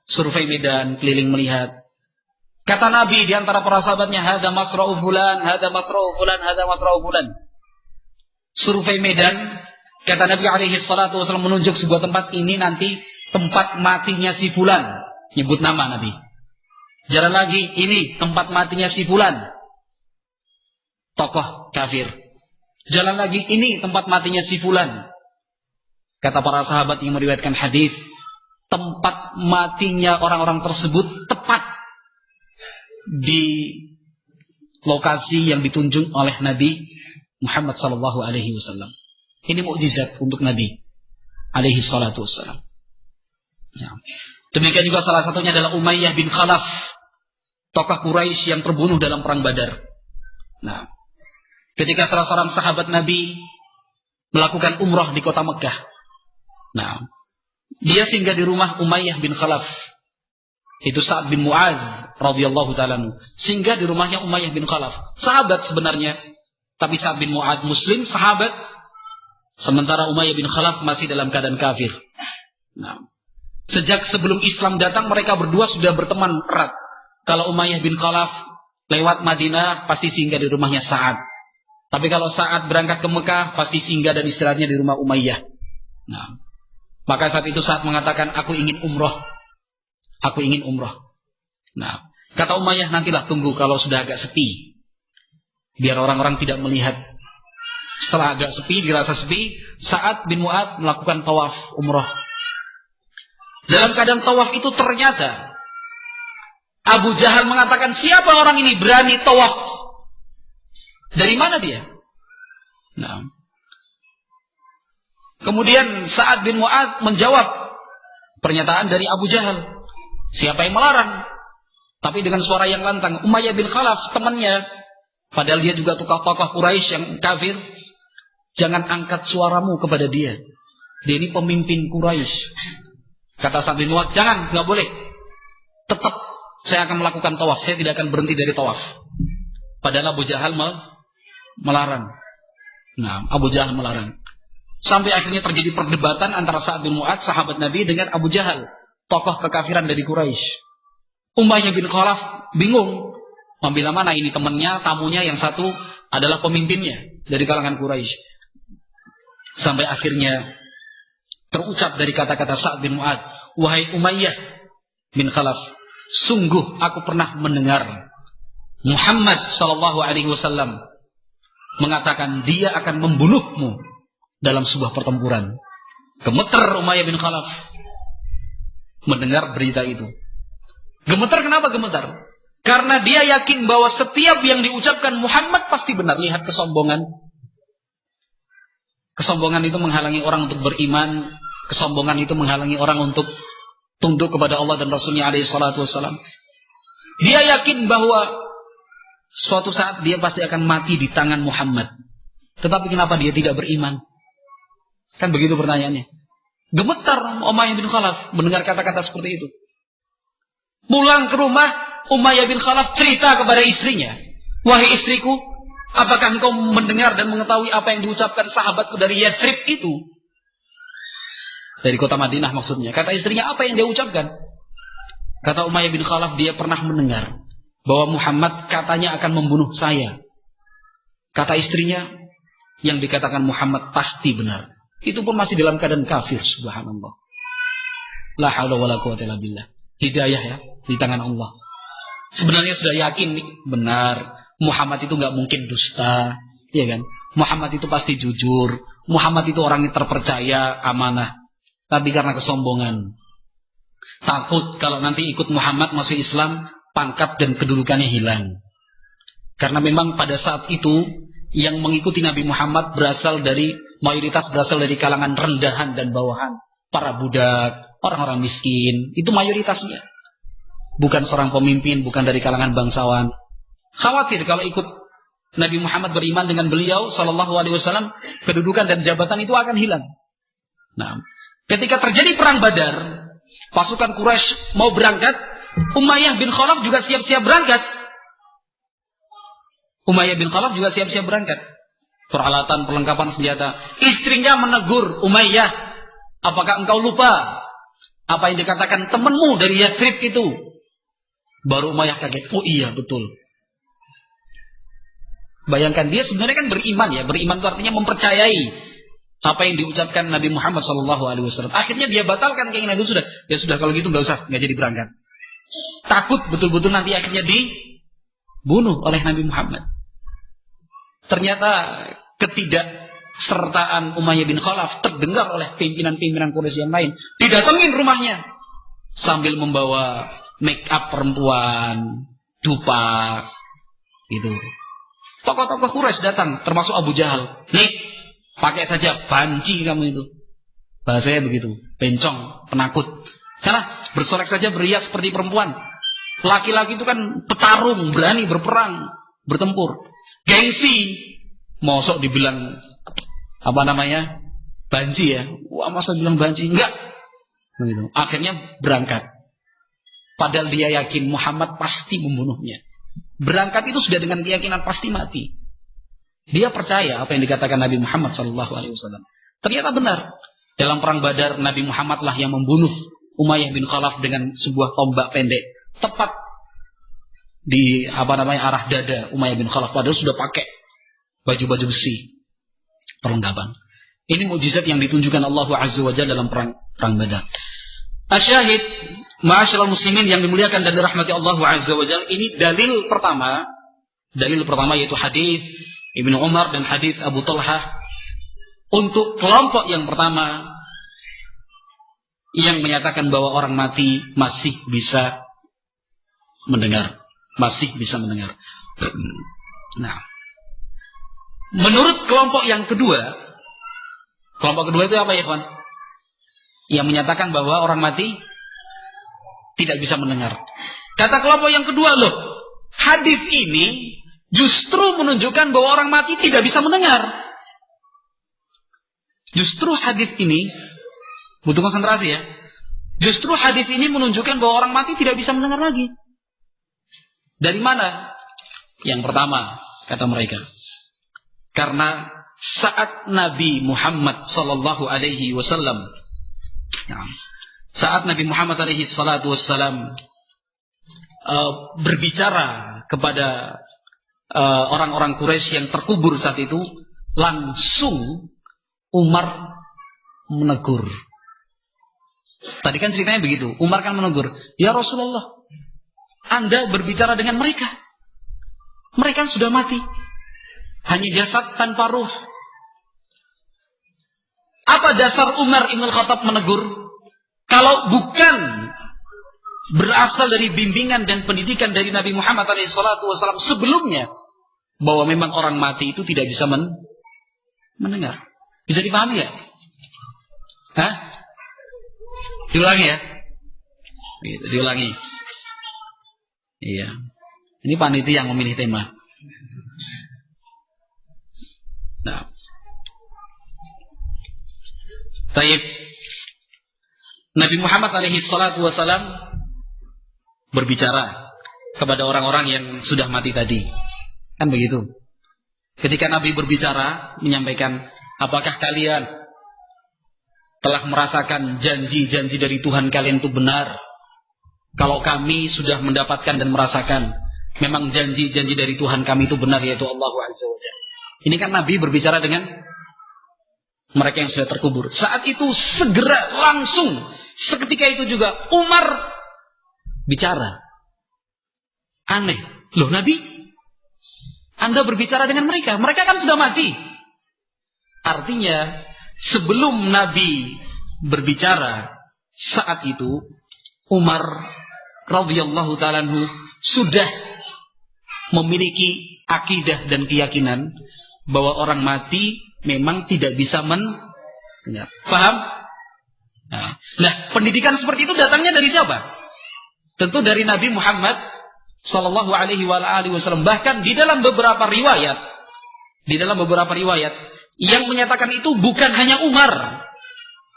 Survei medan, keliling melihat. Kata Nabi di antara para sahabatnya, "Hada masra'u fulan, hada masra'u fulan, hada masra'u fulan." Survei medan, kata Nabi alaihi salatu wasallam menunjuk sebuah tempat, ini nanti tempat matinya si fulan. Nyebut nama Nabi. Jalan lagi, ini tempat matinya si fulan. Tokoh kafir. Jalan lagi, ini tempat matinya si fulan. Kata para sahabat yang meriwayatkan hadis, tempat matinya orang-orang tersebut tepat di lokasi yang ditunjuk oleh Nabi Muhammad sallallahu alaihi wasallam. Ini mukjizat untuk Nabi alaihi salatu wasallam. Ya. Demikian juga salah satunya adalah Umayyah bin Khalaf, tokoh Quraisy yang terbunuh dalam perang Badar. Nah, ketika salah seorang sahabat Nabi melakukan umrah di kota Mekah. Nah, dia singgah di rumah Umayyah bin Khalaf. Itu Sa'ad bin Mu'adz radhiyallahu ta'ala anhu. Singgah di rumahnya Umayyah bin Khalaf. Sahabat sebenarnya, tapi Sa'ad bin Mu'adz muslim, sahabat. Sementara Umayyah bin Khalaf masih dalam keadaan kafir. Nah, sejak sebelum Islam datang, mereka berdua sudah berteman erat. Kalau Umayyah bin Khalaf lewat Madinah, pasti singgah di rumahnya Sa'ad. Tapi kalau Sa'ad berangkat ke Mekah, pasti singgah dan istirahatnya di rumah Umayyah. Nah, maka saat itu Sa'ad mengatakan, aku ingin umroh. Aku ingin umroh. Nah, kata Umayyah, nantilah tunggu kalau sudah agak sepi. Biar orang-orang tidak melihat. Setelah agak sepi, dirasa sepi, Sa'ad bin Mu'adz melakukan tawaf umroh. Dalam keadaan tawaf itu ternyata Abu Jahal mengatakan, siapa orang ini berani tawaf? Dari mana dia? Nah, kemudian Sa'ad bin Mu'adz menjawab pernyataan dari Abu Jahal. Siapa yang melarang? Tapi dengan suara yang lantang. Umayyah bin Khalaf, temannya, padahal dia juga tokoh Quraisy yang kafir. Jangan angkat suaramu kepada dia. Dia ini pemimpin Quraisy. Kata Sa'ad bin Mu'adz, jangan, nggak boleh. Tetap saya akan melakukan tawaf. Saya tidak akan berhenti dari tawaf. Padahal Abu Jahal melarang. Nah, Abu Jahal melarang. Sampai akhirnya terjadi perdebatan antara Sa'ad bin Mu'adz, sahabat Nabi, dengan Abu Jahal, tokoh kekafiran dari Quraisy. Umayyah bin Khalaf bingung. Membela mana ini temannya, tamunya, yang satu adalah pemimpinnya dari kalangan Quraisy. Sampai akhirnya terucap dari kata-kata Sa'ad bin Mu'adz, wahai Umayyah bin Khalaf, sungguh aku pernah mendengar Muhammad sallallahu alaihi wasallam mengatakan dia akan membunuhmu dalam sebuah pertempuran. Gemeter Umayyah bin Khalaf mendengar berita itu. Gemetar, kenapa gemetar? Karena dia yakin bahwa setiap yang diucapkan Muhammad pasti benar. Lihat kesombongan. Kesombongan itu menghalangi orang untuk beriman. Kesombongan itu menghalangi orang untuk tunduk kepada Allah dan Rasulnya alaihi salatu wassalam. Dia yakin bahwa suatu saat dia pasti akan mati di tangan Muhammad. Tetapi kenapa dia tidak beriman? Kan begitu pertanyaannya. Gemetar Umayyah bin Khalaf mendengar kata-kata seperti itu. Pulang ke rumah, Umayyah bin Khalaf cerita kepada istrinya, wahai istriku, apakah engkau mendengar dan mengetahui apa yang diucapkan sahabatku dari Yathrib itu? Dari kota Madinah maksudnya. Kata istrinya, apa yang dia ucapkan? Kata Umayyah bin Khalaf, dia pernah mendengar bahwa Muhammad katanya akan membunuh saya. Kata istrinya, yang dikatakan Muhammad pasti benar. Itu pun masih dalam keadaan kafir, subhanallah. La haula wala quwwata illa billah. Hidayah ya, di tangan Allah. Sebenarnya sudah yakin nih, benar. Muhammad itu nggak mungkin dusta, ya kan? Muhammad itu pasti jujur. Muhammad itu orang yang terpercaya, amanah. Tapi karena kesombongan, takut kalau nanti ikut Muhammad masuk Islam, pangkat dan kedudukannya hilang. Karena memang pada saat itu yang mengikuti Nabi Muhammad mayoritas berasal dari kalangan rendahan dan bawahan. Para budak, orang-orang miskin, itu mayoritasnya. Bukan seorang pemimpin, bukan dari kalangan bangsawan. Khawatir kalau ikut Nabi Muhammad beriman dengan beliau sallallahu alaihi wasallam, kedudukan dan jabatan itu akan hilang. Nah, ketika terjadi perang Badar, pasukan Quraisy mau berangkat, Umayyah bin Khalaf juga siap-siap berangkat. Umayyah bin Khalaf juga siap-siap berangkat. Peralatan, perlengkapan senjata. Istrinya menegur Umayyah, apakah engkau lupa apa yang dikatakan temanmu dari Yathrib itu? Baru Umayyah kaget. Oh iya, betul. Bayangkan, dia sebenarnya kan beriman ya. Beriman itu artinya mempercayai apa yang diucapkan Nabi Muhammad SAW. Akhirnya dia batalkan keinginan itu. Ya sudah, kalau gitu nggak usah, nggak jadi berangkat. Takut betul-betul nanti akhirnya dibunuh oleh Nabi Muhammad. Ternyata ketidaksertaan Umayyah bin Khalaf terdengar oleh pimpinan-pimpinan Quraisy yang lain. Didatengin rumahnya sambil membawa make up perempuan, dupa, gitu. Tokoh-tokoh Quraisy datang, termasuk Abu Jahal. Nih, pakai saja banci kamu itu. Bahasanya begitu, bencong, penakut. Sana, bersolek saja beriak seperti perempuan. Laki-laki itu kan petarung, berani berperang, bertempur. Gengsi, mosok dibilang banci ya. Wah, masa bilang banci? Enggak. Begitu. Akhirnya berangkat. Padahal dia yakin Muhammad pasti membunuhnya. Berangkat itu sudah dengan keyakinan pasti mati. Dia percaya apa yang dikatakan Nabi Muhammad SAW. Ternyata benar. Dalam perang Badar, Nabi Muhammad lah yang membunuh Umayyah bin Khalaf dengan sebuah tombak pendek. Tepat di arah dada Umayyah bin Khalaf. Padahal sudah pakai baju-baju besi, perlengkapan. Ini mukjizat yang ditunjukkan Allah Azza wa Jalla dalam perang Badar. Asyahid, ma'asyiral muslimin yang dimuliakan dan dirahmati Allah Azza wa Jalla, ini dalil pertama yaitu hadis Ibnu Umar dan hadis Abu Talhah untuk kelompok yang pertama yang menyatakan bahwa orang mati masih bisa mendengar. Nah, menurut kelompok yang kedua, kelompok kedua itu apa ya, kawan? Yang menyatakan bahwa orang mati tidak bisa mendengar. Kata kelompok yang kedua, loh, hadis ini justru menunjukkan bahwa orang mati tidak bisa mendengar. Justru hadis ini, butuh konsentrasi ya. Justru hadis ini menunjukkan bahwa orang mati tidak bisa mendengar lagi. Dari mana? Yang pertama, kata mereka, karena saat Nabi Muhammad sallallahu alaihi wasallam, saat Nabi Muhammad alaihi salatu wassalam berbicara kepada orang-orang Quraisy yang terkubur saat itu, langsung Umar menegur. Tadi kan ceritanya begitu. Umar kan menegur, ya Rasulullah, Anda berbicara dengan mereka. Mereka sudah mati. Hanya jasad tanpa ruh. Apa dasar Umar Ibn Khattab menegur? Kalau bukan berasal dari bimbingan dan pendidikan dari Nabi Muhammad SAW sebelumnya, bahwa memang orang mati itu tidak bisa mendengar. Bisa dipahami ya? Hah? Diulangi ya? Gitu, diulangi. Iya. Ini panitia yang memilih tema. Nah. Baik. Nabi Muhammad alaihi salatu wasalam berbicara kepada orang-orang yang sudah mati tadi. Kan begitu. Ketika Nabi berbicara, menyampaikan, apakah kalian telah merasakan janji-janji dari Tuhan kalian itu benar? Kalau kami sudah mendapatkan dan merasakan, memang janji-janji dari Tuhan kami itu benar, yaitu Allah Azza wa Jalla. Ini kan Nabi berbicara dengan mereka yang sudah terkubur. Saat itu segera langsung, seketika itu juga Umar bicara. Aneh. Loh Nabi, Anda berbicara dengan mereka. Mereka kan sudah mati. Artinya, sebelum Nabi berbicara, saat itu Umar radhiyallahu ta'ala anhu sudah memiliki akidah dan keyakinan bahwa orang mati memang tidak bisa mendengar. Paham? Nah, pendidikan seperti itu datangnya dari siapa? Tentu dari Nabi Muhammad sallallahu alaihi wasallam. Bahkan di dalam beberapa riwayat yang menyatakan itu bukan hanya Umar,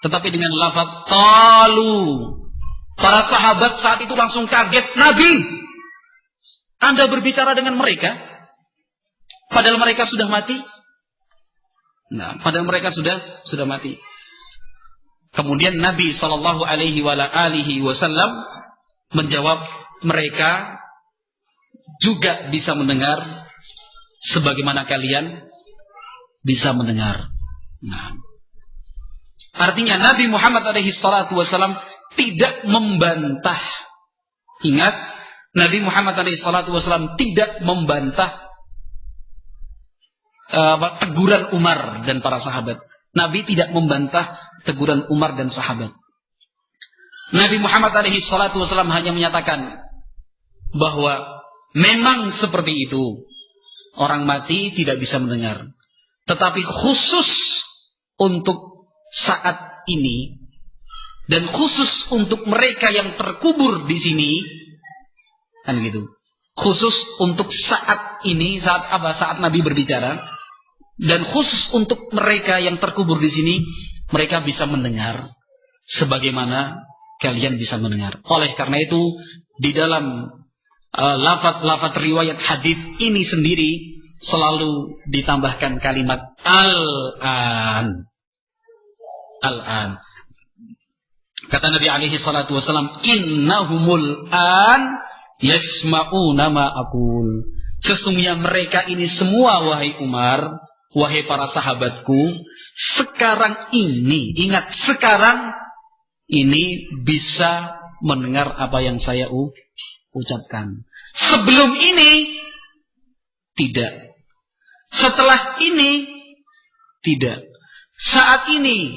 tetapi dengan lafaz qalu. Para sahabat saat itu langsung kaget, Nabi, Anda berbicara dengan mereka padahal mereka sudah mati. Nah, padahal mereka sudah mati. Kemudian Nabi sallallahu alaihi wasallam menjawab, mereka juga bisa mendengar sebagaimana kalian bisa mendengar. Nah, artinya Nabi Muhammad alaihi salatu wasallam tidak membantah. Ingat, Nabi Muhammad alaihi salatu wasallam tidak membantah teguran Umar dan para sahabat. Nabi tidak membantah teguran Umar dan sahabat. Nabi Muhammad alaihi salatu wasallam hanya menyatakan bahwa memang seperti itu. Orang mati tidak bisa mendengar. Tetapi khusus untuk saat ini dan khusus untuk mereka yang terkubur di sini, kan gitu. Khusus untuk saat ini, saat Nabi berbicara, dan khusus untuk mereka yang terkubur di sini, mereka bisa mendengar sebagaimana kalian bisa mendengar. Oleh karena itu, di dalam lafaz riwayat hadis ini sendiri selalu ditambahkan kalimat al-an. Al-an. Kata Nabi alaihi salatu wasallam, innahumul an yasma'una ma aqul. Sesungguhnya mereka ini semua, wahai Umar, wahai para sahabatku, sekarang ini, ingat, sekarang ini bisa mendengar apa yang saya ucapkan. Sebelum ini tidak. Setelah ini tidak. Saat ini,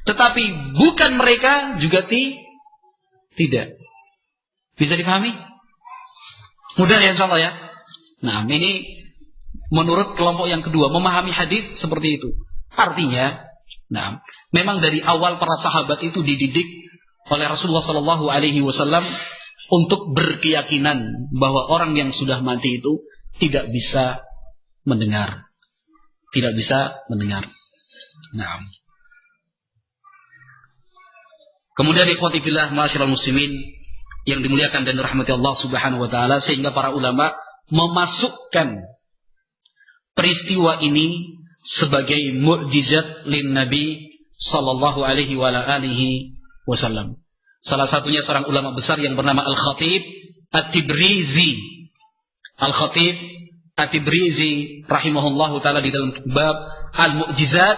tetapi bukan mereka juga tidak. Bisa dipahami? Mudah ya insyaallah ya. Nah, ini menurut kelompok yang kedua, memahami hadis seperti itu. Artinya, nah, memang dari awal para sahabat itu dididik oleh Rasulullah sallallahu alaihi wasallam untuk berkeyakinan bahwa orang yang sudah mati itu tidak bisa mendengar. Tidak bisa mendengar. Nah. Kemudian ikhwati fillah ma'asyiral muslimin yang dimuliakan dan dirahmati Allah Subhanahu wa taala, sehingga para ulama memasukkan peristiwa ini sebagai mukjizat lin Nabi sallallahu alaihi wasallam. Salah satunya seorang ulama besar yang bernama Al-Khatib At-Tibrizi. Al-Khatib At-Tibrizi rahimahullahu taala di dalam bab Al-Mu'jizat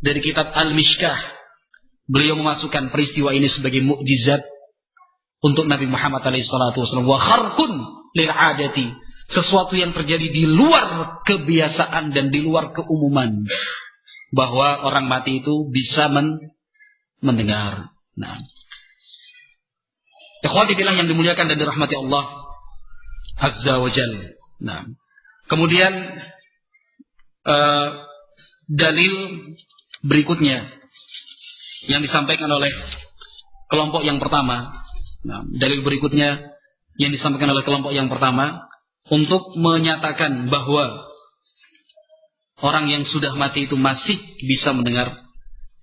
dari kitab Al-Mishkah, beliau memasukkan peristiwa ini sebagai mukjizat untuk Nabi Muhammad SAW. Wa kharqun lil adati, sesuatu yang terjadi di luar kebiasaan dan di luar keumuman, bahwa orang mati itu bisa mendengar. Nah, ikhwati billah yang dimuliakan dan dirahmati Allah Azza wa Jalla. Nah, kemudian dalil berikutnya yang disampaikan oleh kelompok yang pertama. Nah, dalil berikutnya yang disampaikan oleh kelompok yang pertama untuk menyatakan bahwa orang yang sudah mati itu masih bisa mendengar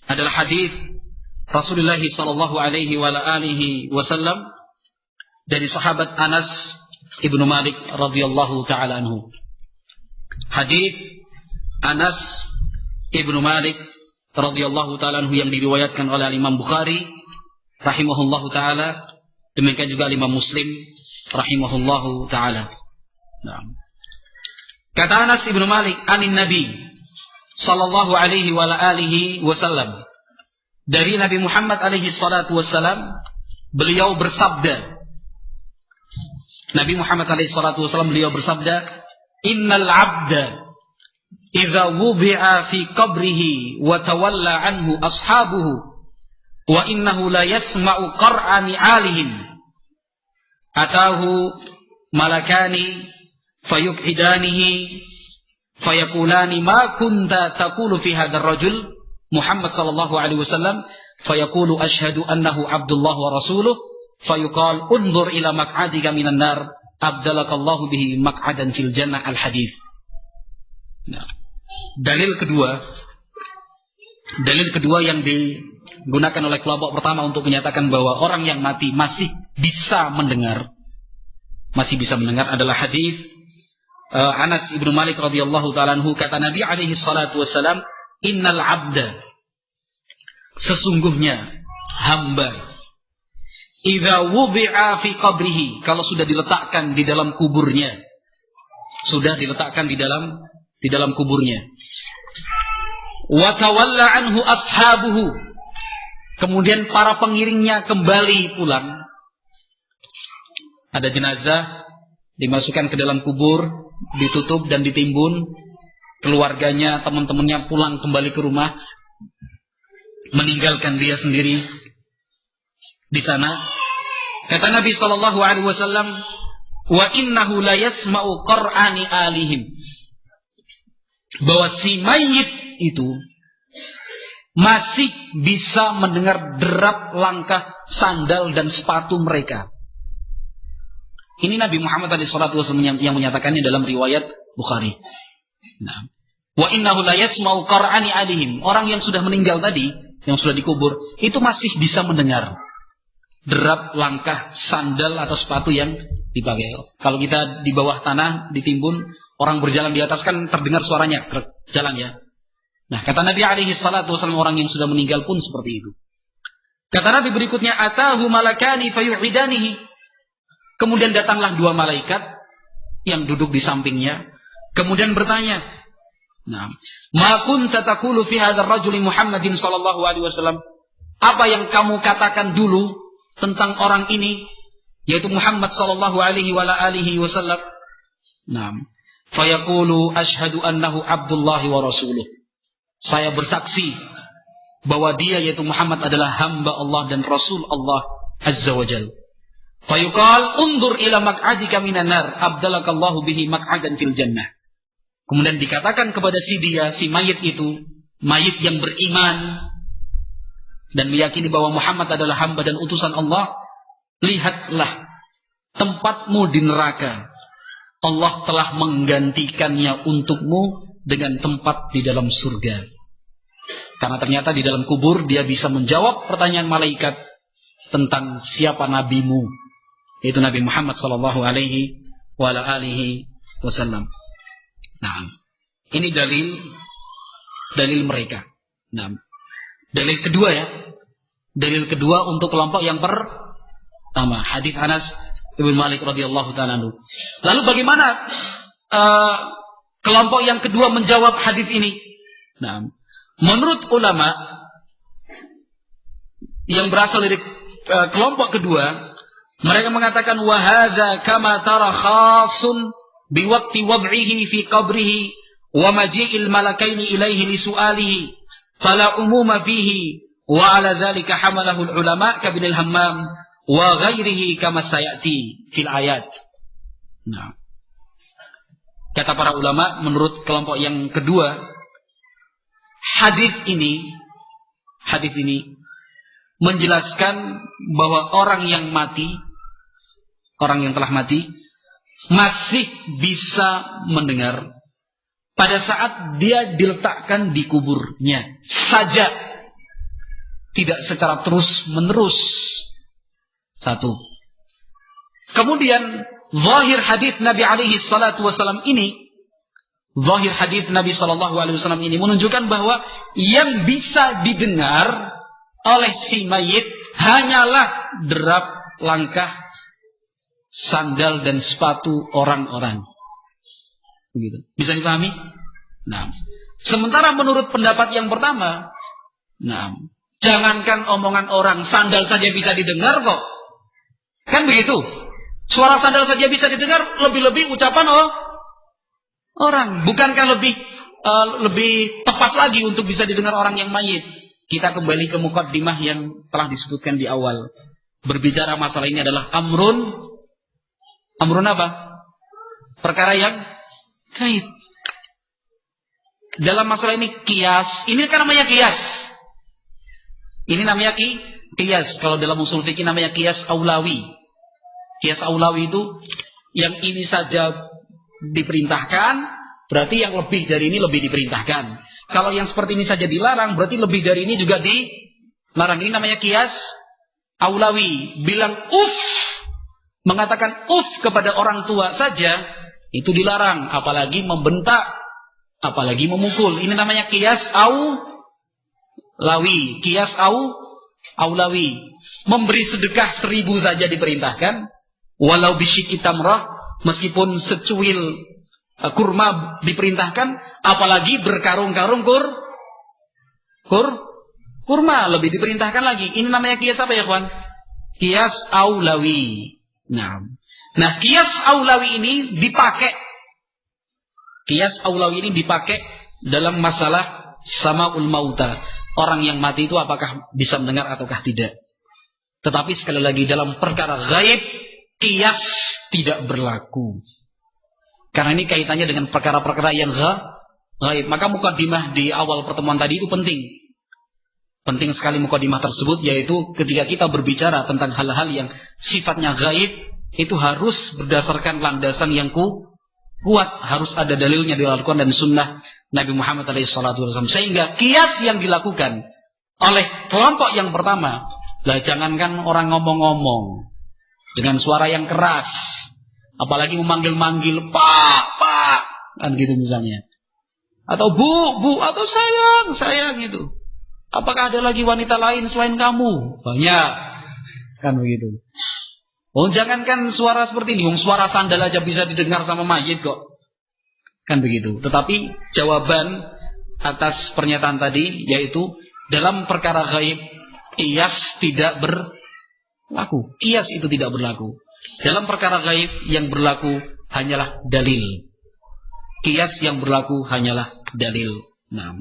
adalah hadis Rasulullah sallallahu alaihi wasallam dari sahabat Anas Ibnu Malik radhiyallahu taala anhu. Hadis Anas Ibnu Malik radhiyallahu taala anhu yang diriwayatkan oleh Imam Bukhari rahimahullahu taala, demikian juga Imam Muslim rahimahullahu taala. Nah. Kata Anas Ibnu Malik anin Nabi sallallahu alaihi wasallam, dari Nabi Muhammad alaihi salatu wasallam, beliau bersabda, Nabi Muhammad alaihi salatu wasallam beliau bersabda, innal abda idza wubi'a fi qabrihi wa tawalla anhu ashabuhu wa innahu la yasma'u qar'ani 'alihim atahu malakani fayuqidanihi fayaqulani ma kunta taqulu fi hadzal rajul Muhammad sallallahu alaihi wasallam fayaqulu asyhadu annahu abdullah wa rasuluh fayuqal unzur ila maq'adika minan nar abdalakallahu bihi maq'adan fil jannah al-hadits. Nah, dalil kedua yang digunakan oleh kelompok pertama untuk menyatakan bahwa orang yang mati masih bisa mendengar adalah hadis Anas ibnu Malik radhiyallahu ta'ala anhu, kata Nabi alaihi salatu wassalam, innal abda, sesungguhnya hamba, idza wudi'a fi qabrihi, kalau sudah diletakkan di dalam kuburnya, wa tawalla anhu ashabuhu, kemudian para pengiringnya kembali pulang, ada jenazah dimasukkan ke dalam kubur, ditutup dan ditimbun, keluarganya, teman-temannya pulang kembali ke rumah, meninggalkan dia sendiri di sana. Kata Nabi sallallahu alaihi wasallam, wa innahu la yasma'u qur'ani alihim, bahwa si mayit itu masih bisa mendengar derap langkah sandal dan sepatu mereka. Ini Nabi Muhammad SAW yang menyatakannya dalam riwayat Bukhari. Nah, wa innahu la yasma'u qur'ani alihim, orang yang sudah meninggal tadi, yang sudah dikubur, itu masih bisa mendengar derap langkah sandal atau sepatu yang dipakai. Kalau kita di bawah tanah ditimbun, orang berjalan di atas kan terdengar suaranya jalan ya. Nah, kata Nabi alaihi salatu wasallam, orang yang sudah meninggal pun seperti itu. Kata Nabi berikutnya, atahu malakani fayu'idanihi, kemudian datanglah dua malaikat yang duduk di sampingnya, kemudian bertanya, nah, ma kunta taqulu fi hadzal rajuli Muhammadin sallallahu alaihi wasallam, apa yang kamu katakan dulu tentang orang ini, yaitu Muhammad sallallahu alaihi wasallam? Nah, fayaqulu asyhadu annahu abdullahi wa rasuluh, saya bersaksi bahwa dia, yaitu Muhammad, adalah hamba Allah dan Rasul Allah azza wa jalla. Fayuqal undur ila maq'adika minan nar abdalakallahu bihi maq'adan fil jannah. Kemudian dikatakan kepada si mayit itu, mayit yang beriman dan meyakini bahwa Muhammad adalah hamba dan utusan Allah, lihatlah tempatmu di neraka, Allah telah menggantikannya untukmu dengan tempat di dalam surga. Karena ternyata di dalam kubur dia bisa menjawab pertanyaan malaikat tentang siapa nabimu, yaitu Nabi Muhammad sallallahu alaihi wasallam. Nah, ini dalil mereka. Nah, dalil kedua ya. Dalil kedua untuk kelompok yang pertama, hadis Anas ibnu Malik radhiyallahu ta'ala anhu. Lalu bagaimana kelompok yang kedua menjawab hadis ini? Nah, menurut ulama yang berasal dari kelompok kedua, mereka mengatakan wa hadza kama tara khasun bi waqti wad'ihi fi qabrihi wa maji'il malakaini ilaihi li su'alihi fala umuma fihi wa ala dzalika hamalahu ulama ka bin al-Hammam wa ghairihi kama sayati fil ayat. Nah, kata para ulama, menurut kelompok yang kedua, hadis ini menjelaskan bahwa orang yang telah mati masih bisa mendengar pada saat dia diletakkan di kuburnya saja, tidak secara terus menerus. Satu. Kemudian zahir hadis Nabi alaihi salatu wasallam ini, zahir hadis Nabi sallallahu alaihi wasallam ini menunjukkan bahwa yang bisa didengar oleh si mayit hanyalah derap langkah sandal dan sepatu orang-orang. Begitu. Bisa dipahami? Nah, sementara menurut pendapat yang pertama, nah, jangankan omongan orang, sandal saja bisa didengar kok. Kan begitu? Suara sandal saja bisa didengar, lebih-lebih ucapan orang. Bukankah lebih tepat lagi untuk bisa didengar orang yang mayit? Kita kembali ke muqaddimah yang telah disebutkan di awal. Berbicara masalah ini adalah amrun apa? Perkara yang gaib. Dalam masalah ini qiyas. Ini kan namanya qiyas. Ini namanya qiyas. Kalau dalam usul fikih namanya qiyas aulawi. Qiyas aulawi itu yang ini saja diperintahkan, berarti yang lebih dari ini lebih diperintahkan. Kalau yang seperti ini saja dilarang, berarti lebih dari ini juga dilarang. Ini namanya qiyas aulawi. Bilang mengatakan kepada orang tua saja, itu dilarang. Apalagi membentak, apalagi memukul. Ini namanya qiyas aulawi. Qiyas aulawi. Memberi sedekah 1000 saja diperintahkan. Walau bisyikki tamrah, meskipun secuil kurma diperintahkan, apalagi berkarung-karung kurma lebih diperintahkan lagi. Ini namanya qiyas apa ya, kawan? Qiyas aulawi. Nah, qiyas aulawi ini dipakai. Qiyas aulawi ini dipakai dalam masalah samaul mauta. Orang yang mati itu apakah bisa mendengar ataukah tidak. Tetapi sekali lagi dalam perkara gaib, qiyas tidak berlaku. Karena ini kaitannya dengan perkara-perkara yang gaib. Maka mukadimah di awal pertemuan tadi itu penting. Penting sekali mukadimah tersebut, yaitu ketika kita berbicara tentang hal-hal yang sifatnya gaib, itu harus berdasarkan landasan yang kuat. Harus ada dalilnya di Al-Quran dan Sunnah Nabi Muhammad SAW. Sehingga qiyas yang dilakukan oleh kelompok yang pertama, jangankan orang ngomong-ngomong dengan suara yang keras, apalagi memanggil-manggil pak, kan gitu misalnya, atau bu, atau sayang gitu. Apakah ada lagi wanita lain selain kamu? Banyak, kan begitu. Jangankan suara seperti ini, suara sandal aja bisa didengar sama mayit kok, kan begitu. Tetapi jawaban atas pernyataan tadi, yaitu dalam perkara gaib, qiyas tidak berlaku. Qiyas itu tidak berlaku. Dalam perkara gaib yang berlaku hanyalah dalil. Qiyas yang berlaku hanyalah dalil. Nah,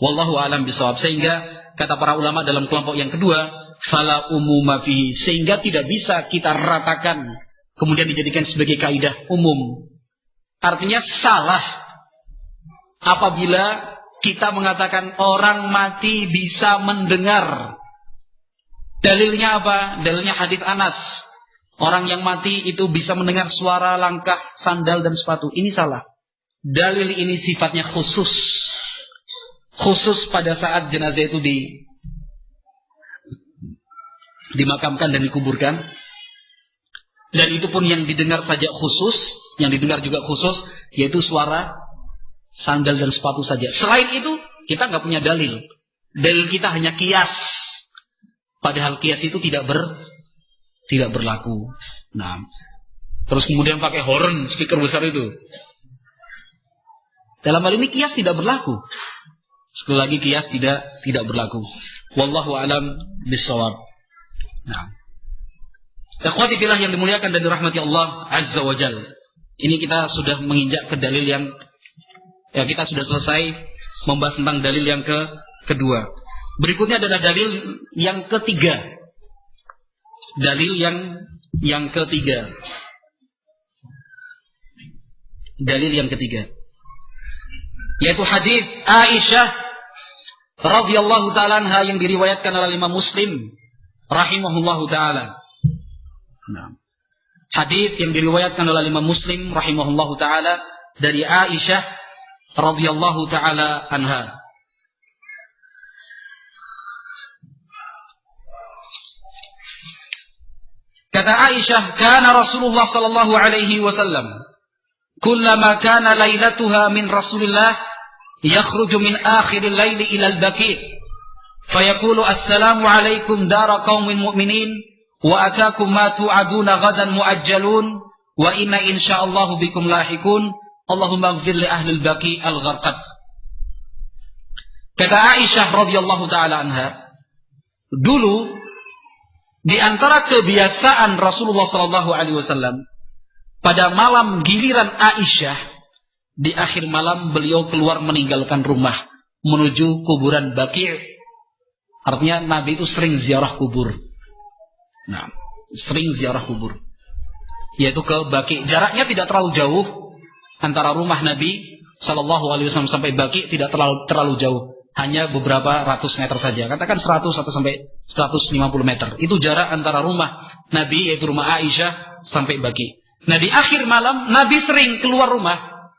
wallahu alam bisawab. Sehingga kata para ulama dalam kelompok yang kedua, fala umuma fihi, sehingga tidak bisa kita ratakan kemudian dijadikan sebagai kaidah umum. Artinya salah apabila kita mengatakan orang mati bisa mendengar. Dalilnya apa? Dalilnya hadits Anas. Orang yang mati itu bisa mendengar suara langkah sandal dan sepatu. Ini salah. Dalil ini sifatnya khusus. Khusus pada saat jenazah itu dimakamkan dan dikuburkan. Dan itu pun yang didengar saja khusus. Yang didengar juga khusus, yaitu suara sandal dan sepatu saja. Selain itu, kita nggak punya dalil. Dalil kita hanya qiyas. Padahal qiyas itu tidak berlaku. Nah, terus kemudian pakai horn, speaker besar itu. Dalam hal ini qiyas tidak berlaku. Sekali lagi qiyas tidak berlaku. Wallahu alam bissawab. Nah, ikhwati fillah yang dimuliakan dan dirahmati Allah Azza wa Jalla. Ini kita sudah menginjak ke dalil yang kita sudah selesai membahas tentang dalil yang kedua. Berikutnya adalah dalil yang ketiga. Dalil yang ketiga. Dalil yang ketiga, yaitu hadis Aisyah radhiyallahu taala anha yang diriwayatkan oleh Imam Muslim rahimahullahu taala. Nah, hadis yang diriwayatkan oleh Imam Muslim rahimahullahu taala dari Aisyah radhiyallahu taala anha. Kata Aisyah, kana Rasulullah sallallahu alaihi wasallam kullama kana lailatuha min Rasulillah yakhruju min akhiril laili ila al-baqi' fayaqulu assalamu alaikum dara qaumin mu'minin wa atakum ma tu'aduna ghadan muajjalun wa inna insyaallahu bikum lahikun Allahumma ighfir li ahli al-baqi' al-gharqad. Kata Aisyah radhiyallahu taala anha, dulu di antara kebiasaan Rasulullah sallallahu alaihi wasallam, pada malam giliran Aisyah, di akhir malam beliau keluar meninggalkan rumah menuju kuburan Baqi'. Artinya Nabi itu sering ziarah kubur. Nah, sering ziarah kubur, yaitu ke Baqi'. Jaraknya tidak terlalu jauh antara rumah Nabi sallallahu alaihi wasallam sampai Baqi', tidak terlalu jauh. Hanya beberapa ratus meter saja. Katakan 100 atau sampai 150 meter. Itu jarak antara rumah Nabi, yaitu rumah Aisyah, sampai Baqi'. Nah, di akhir malam Nabi sering keluar rumah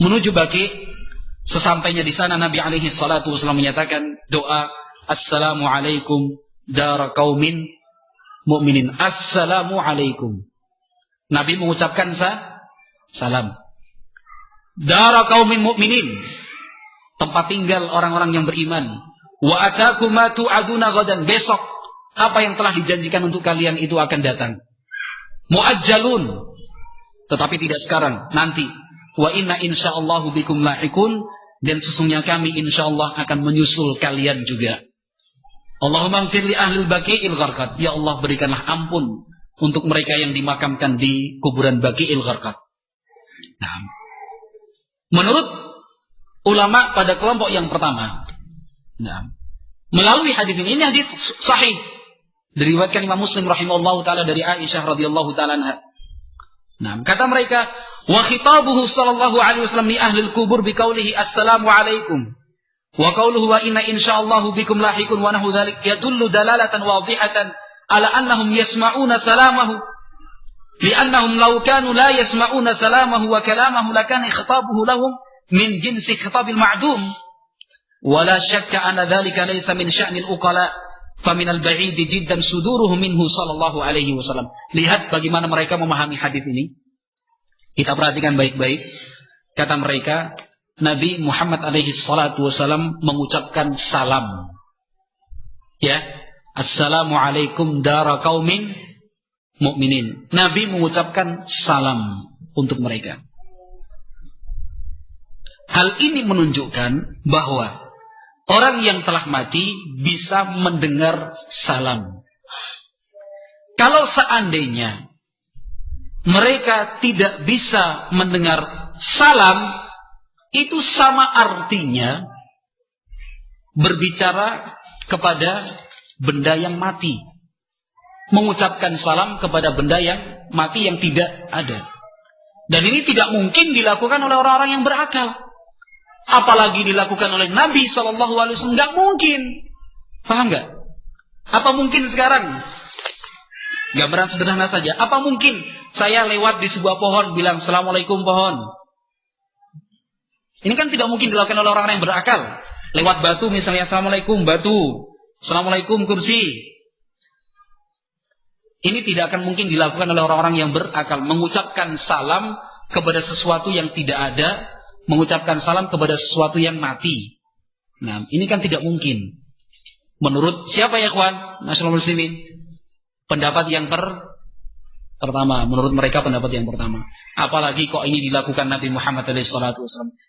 menuju Baqi. Sesampainya di sana Nabi alaihi salatu wasallam menyatakan doa Assalamualaikum dara qaumin mu'minin. Assalamualaikum. Nabi mengucapkan salam. Dara qaumin mu'minin, tempat tinggal orang-orang yang beriman. Wa atakum ma tu'aduna ghadan, besok apa yang telah dijanjikan untuk kalian itu akan datang. Muajjalun, tetapi tidak sekarang, nanti. Wa inna insyaallahu bikum lahiqun, dan sesungguhnya kami insyaallah akan menyusul kalian juga. Allahumma ighfir li ahli al-Baqi'il Gharqad. Ya Allah, berikanlah ampun untuk mereka yang dimakamkan di kuburan Baqi'il Gharqad. Nah, menurut ulama pada kelompok yang pertama, nah, melalui hadis ini hadis sahih diriwayatkan Imam Muslim rahimahullahu taala dari Aisyah radhiyallahu taala anha. Nah, kata mereka, wa khitabuhu sallallahu alaihi wasallam li ahli al-qubur biqaulihi assalamu alaikum wa qauluhu wa inna insyaallahu bikum lahiqun wa nahu dzalik yadullu dalalatan wadihatan ala annahum yasma'una salamahu li'annahum law kanu la yasma'una salamahu wa kalamahu lakana khitabuhu lahum min jinsi khitabil ma'dum wa la shakka anna dzalika laysa min sya'nil uqala famin al-ba'id jiddan suduruhum minhu sallallahu alaihi wasallam. Lihat bagaimana mereka memahami hadis ini. Kita perhatikan baik-baik. Kata mereka, Nabi Muhammad alaihi salatu wasallam mengucapkan salam. Ya, Assalamualaikum dara qaumin mu'minin. Nabi mengucapkan salam untuk mereka. Hal ini menunjukkan bahwa orang yang telah mati bisa mendengar salam. Kalau seandainya mereka tidak bisa mendengar salam, itu sama artinya berbicara kepada benda yang mati. Mengucapkan salam kepada benda yang mati yang tidak ada. Dan ini tidak mungkin dilakukan oleh orang-orang yang berakal. Apalagi dilakukan oleh Nabi SAW, nggak mungkin. Paham nggak? Apa mungkin sekarang? Gambaran sederhana saja. Apa mungkin saya lewat di sebuah pohon bilang Assalamualaikum pohon? Ini kan tidak mungkin dilakukan oleh orang-orang yang berakal. Lewat batu misalnya Assalamualaikum batu, Assalamualaikum kursi. Ini tidak akan mungkin dilakukan oleh orang-orang yang berakal. Mengucapkan salam kepada sesuatu yang tidak ada, mengucapkan salam kepada sesuatu yang mati. Nah, ini kan tidak mungkin. Menurut siapa ya kawan? Nasional Muslimin. Pendapat yang pertama. Menurut mereka pendapat yang pertama. Apalagi kok ini dilakukan Nabi Muhammad SAW.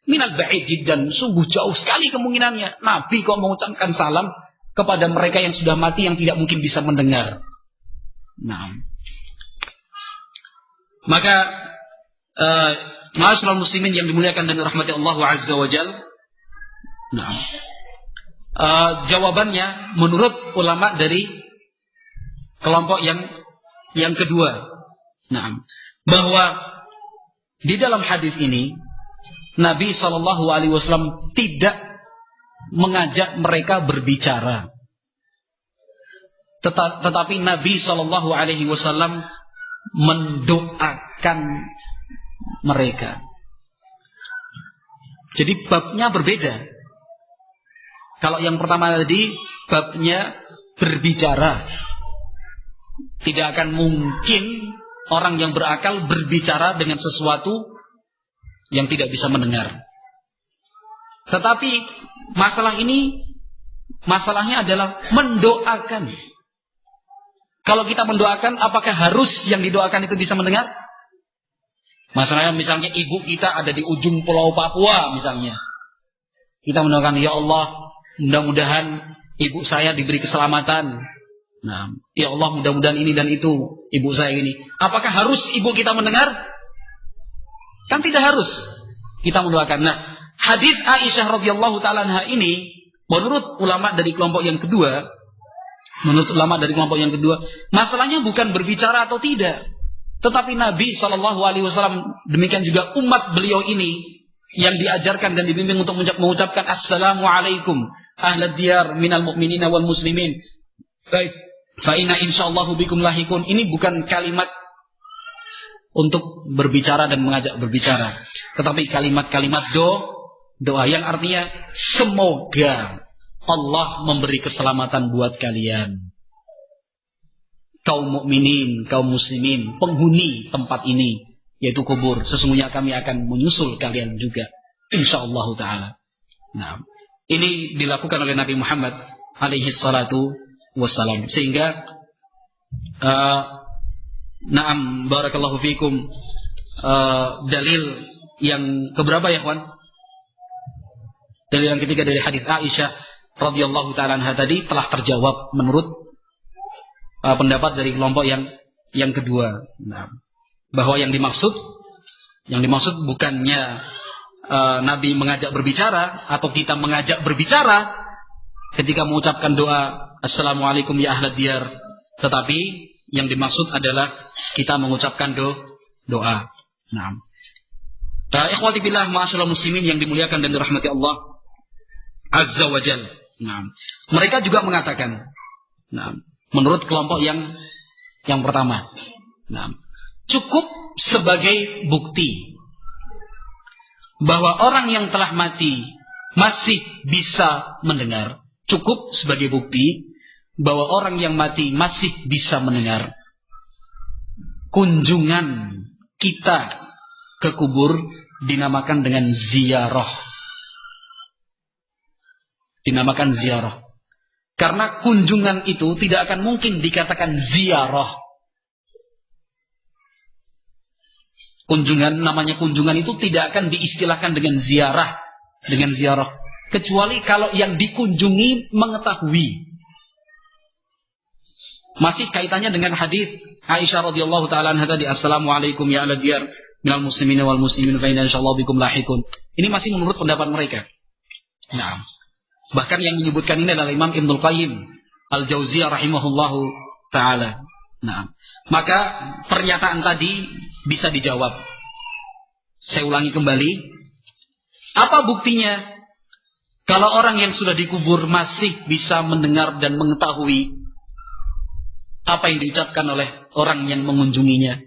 Minal ba'id jiddan. Sungguh jauh sekali kemungkinannya. Nabi kok mengucapkan salam kepada mereka yang sudah mati yang tidak mungkin bisa mendengar. Nah, maka ma'asyiral muslimin yang dimuliakan dan dirahmati Allah Azza wa Jalla. Nah, jawabannya menurut ulama dari kelompok yang kedua. Nah, bahwa di dalam hadis ini Nabi SAW tidak mengajak mereka berbicara. Tetapi Nabi SAW mendoakan mereka. Jadi babnya berbeda. Kalau yang pertama tadi babnya berbicara. Tidak akan mungkin orang yang berakal berbicara dengan sesuatu yang tidak bisa mendengar. Tetapi masalahnya adalah mendoakan. Kalau kita mendoakan, apakah harus yang didoakan itu bisa mendengar? Masalahnya misalnya ibu kita ada di ujung pulau Papua misalnya. Kita mendoakan, ya Allah, mudah-mudahan ibu saya diberi keselamatan. Nah, ya Allah, mudah-mudahan ini dan itu ibu saya ini. Apakah harus ibu kita mendengar? Kan tidak harus kita mendoakan. Nah, hadis Aisyah radhiyallahu taala anha ini menurut ulama dari kelompok yang kedua, masalahnya bukan berbicara atau tidak, tetapi Nabi SAW, demikian juga umat beliau ini yang diajarkan dan dibimbing untuk mengucapkan Assalamualaikum ahlad diyar minal mu'minina wal muslimin. Baik. Fa inna insyaallahu bikum lahikun. Ini bukan kalimat untuk berbicara dan mengajak berbicara. Tetapi kalimat-kalimat doa yang artinya semoga Allah memberi keselamatan buat kalian. Kaum mukminin, kaum muslimin, penghuni tempat ini, yaitu kubur. Sesungguhnya kami akan menyusul kalian juga. InsyaAllah ta'ala. Nah, ini dilakukan oleh Nabi Muhammad alaihi salatu wassalam. Sehingga na'am barakallahu fikum, dalil yang keberapa ya kawan? Dalil yang ketiga dari hadis Aisyah radhiyallahu taala anha tadi telah terjawab menurut pendapat dari kelompok yang kedua. Nah, bahwa yang dimaksud bukannya Nabi mengajak berbicara atau kita mengajak berbicara ketika mengucapkan doa Assalamualaikum ya ahlad diyar, tetapi yang dimaksud adalah kita mengucapkan doa. Nah, ikhwati billah ma'asyiral muslimin yang dimuliakan dan dirahmati Allah Azza wa Jalla. Nah, mereka juga mengatakan, nah, menurut kelompok yang pertama, nah, cukup sebagai bukti bahwa orang yang telah mati masih bisa mendengar. Cukup sebagai bukti bahwa orang yang mati masih bisa mendengar. Kunjungan kita ke kubur dinamakan dengan ziarah. Dinamakan ziarah. Karena kunjungan itu tidak akan mungkin dikatakan ziarah. Namanya kunjungan itu tidak akan diistilahkan dengan ziarah. Kecuali kalau yang dikunjungi mengetahui. Masih kaitannya dengan hadis Aisyah radhiyallahu taala anha tadi, Assalamualaikum ya ahlad diyar minal muslimina wal muslimin fa inna insyaallah bikum lahiqun. Ini masih menurut pendapat mereka. Nah, bahkan yang menyebutkan ini adalah Imam Ibnul Qayyim Al-Jauziyah rahimahullahu taala. Nah, maka pernyataan tadi bisa dijawab. Saya ulangi kembali. Apa buktinya? Kalau orang yang sudah dikubur masih bisa mendengar dan mengetahui apa yang diucapkan oleh orang yang mengunjunginya.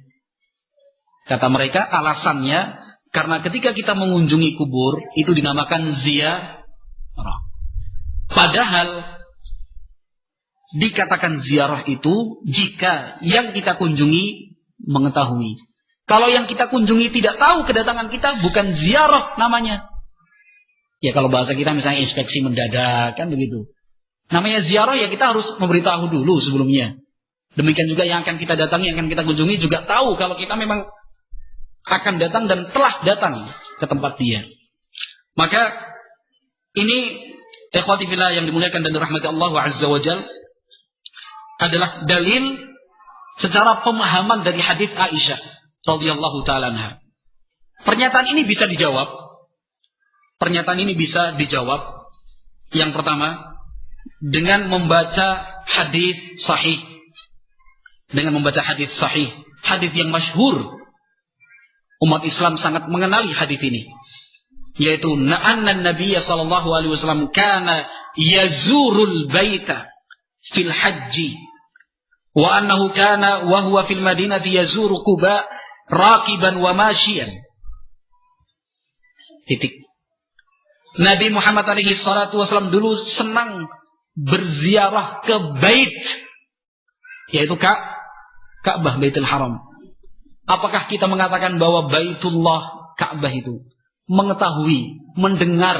Kata mereka, alasannya karena ketika kita mengunjungi kubur itu dinamakan ziarah. Padahal dikatakan ziarah itu jika yang kita kunjungi mengetahui. Kalau yang kita kunjungi tidak tahu kedatangan kita, bukan ziarah namanya. Ya kalau bahasa kita misalnya inspeksi mendadak, kan begitu. Namanya ziarah ya kita harus memberitahu dulu sebelumnya. Demikian juga yang akan kita datangi, yang akan kita kunjungi juga tahu kalau kita memang akan datang dan telah datang ke tempat dia. Maka ini ikhwati fillah yang dimuliakan dan dirahmati Allah Azza wa Jalla adalah dalil secara pemahaman dari hadis Aisyah radhiyallahu taala anha. Pernyataan ini bisa dijawab. Yang pertama dengan membaca hadis sahih. Hadis yang masyhur. Umat Islam sangat mengenali hadis ini. Yaitu anna Nabiya sallallahu alaihi wasallam kana yazurul baita fil haji wa annahu kana wa huwa fil madinati yazuru Quba raqiban wa masyian. Titik. Nabi Muhammad alaihi salatu wasallam dulu senang berziarah ke bait, yaitu Ka'bah, Baitul Haram. Apakah kita mengatakan bahwa Baitullah, Ka'bah itu mengetahui, mendengar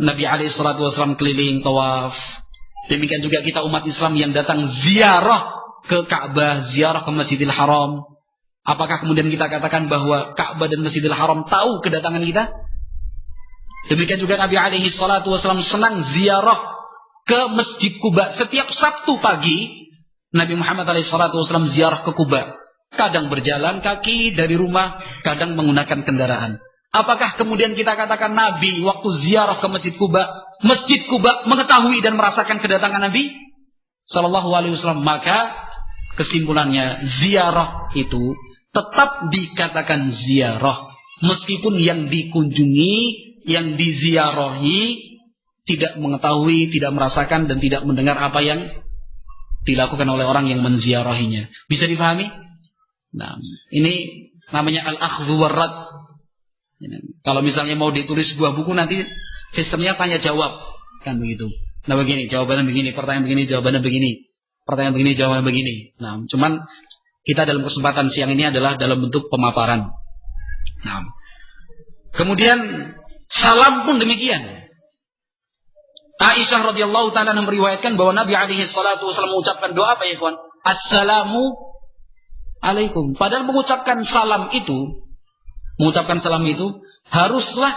Nabi alaihi salatu wasallam keliling tawaf? Demikian juga kita umat Islam yang datang ziarah ke Ka'bah, ziarah ke Masjidil Haram. Apakah kemudian kita katakan bahwa Ka'bah dan Masjidil Haram tahu kedatangan kita? Demikian juga Nabi alaihi salatu wasallam senang ziarah ke Masjid Quba. Setiap Sabtu pagi Nabi Muhammad alaihi salatu wasallam ziarah ke Quba. Kadang berjalan kaki dari rumah, kadang menggunakan kendaraan. Apakah kemudian kita katakan Nabi waktu ziarah ke Masjid Quba mengetahui dan merasakan kedatangan Nabi sallallahu alaihi wasallam? Maka kesimpulannya ziarah itu tetap dikatakan ziarah meskipun yang dikunjungi, yang diziarahi tidak mengetahui, tidak merasakan dan tidak mendengar apa yang dilakukan oleh orang yang menziarahinya. Bisa dipahami? Nah, ini namanya al-akhdhu war-rad. Kalau misalnya mau ditulis sebuah buku nanti sistemnya tanya jawab, kan begitu. Nah begini, jawabannya begini, pertanyaan begini, jawabannya begini, pertanyaan begini, jawabannya begini. Nah, cuman kita dalam kesempatan siang ini adalah dalam bentuk pemaparan. Nah, kemudian salam pun demikian. Aisyah radhiyallahu taala meriwayatkan bahwa Nabi alaihi salatu wasallam mengucapkan doa apa ya, kawan? Assalamu alaikum. Padahal mengucapkan salam itu haruslah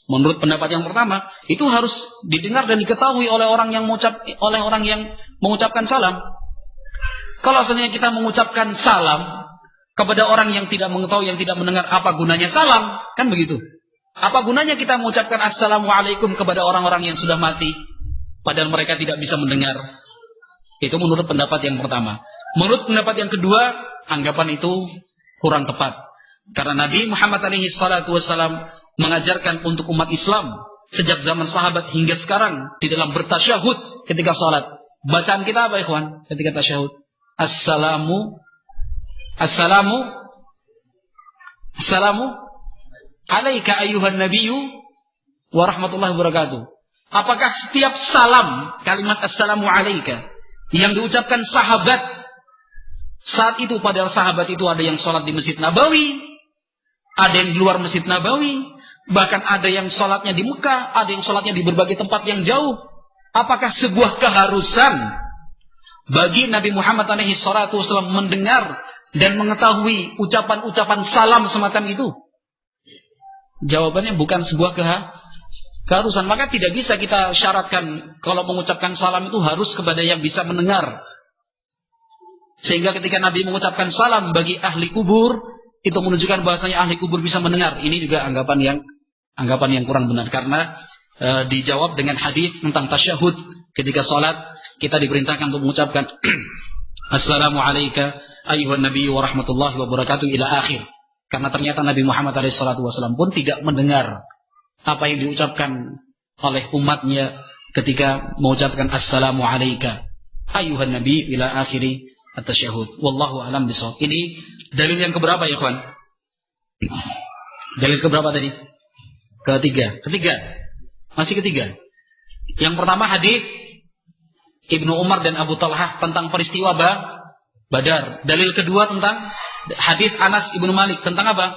menurut pendapat yang pertama itu harus didengar dan diketahui oleh orang yang mengucapkan salam. Kalau seandainya kita mengucapkan salam kepada orang yang tidak mengetahui, yang tidak mendengar, apa gunanya salam? Kan begitu. Apa gunanya kita mengucapkan assalamualaikum kepada orang-orang yang sudah mati padahal mereka tidak bisa mendengar? Itu menurut pendapat yang pertama. Menurut pendapat yang kedua, anggapan itu kurang tepat. Karena Nabi Muhammad alaihi salatu wassalam mengajarkan untuk umat Islam sejak zaman sahabat hingga sekarang di dalam bertasyahud ketika salat. Bacaan kita apa, ikhwan, ketika tasyahud? Assalamu alaika ayyuhan nabiyyu wa rahmatullahi wabarakatuh. Apakah setiap salam kalimat assalamu alaika yang diucapkan sahabat saat itu, padahal sahabat itu ada yang sholat di Masjid Nabawi, ada yang di luar Masjid Nabawi, bahkan ada yang sholatnya di Mekah, ada yang sholatnya di berbagai tempat yang jauh. Apakah sebuah keharusan bagi Nabi Muhammad SAW mendengar dan mengetahui ucapan-ucapan salam semacam itu? Jawabannya bukan sebuah keharusan. Maka tidak bisa kita syaratkan kalau mengucapkan salam itu harus kepada yang bisa mendengar. Sehingga ketika Nabi mengucapkan salam bagi ahli kubur, itu menunjukkan bahasanya ahli kubur bisa mendengar. Ini juga anggapan yang kurang benar. Karena dijawab dengan hadis tentang tasyahud. Ketika salat kita diperintahkan untuk mengucapkan assalamu alayka ayyuhan nabiyyu wa rahmatullahi wa barakatuh ila akhir. Karena ternyata Nabi Muhammad SAW pun tidak mendengar apa yang diucapkan oleh umatnya ketika mengucapkan assalamu alayka ayyuhan nabiyyu ila akhiri at-tasyahud. Wallahu alam bishawab. Ini dalil yang keberapa ya, kawan? Dalil keberapa tadi? Ketiga. Masih ketiga. Yang pertama hadis Ibnu Umar dan Abu Talhah tentang peristiwa Badar. Dalil kedua tentang hadis Anas Ibnu Malik tentang apa?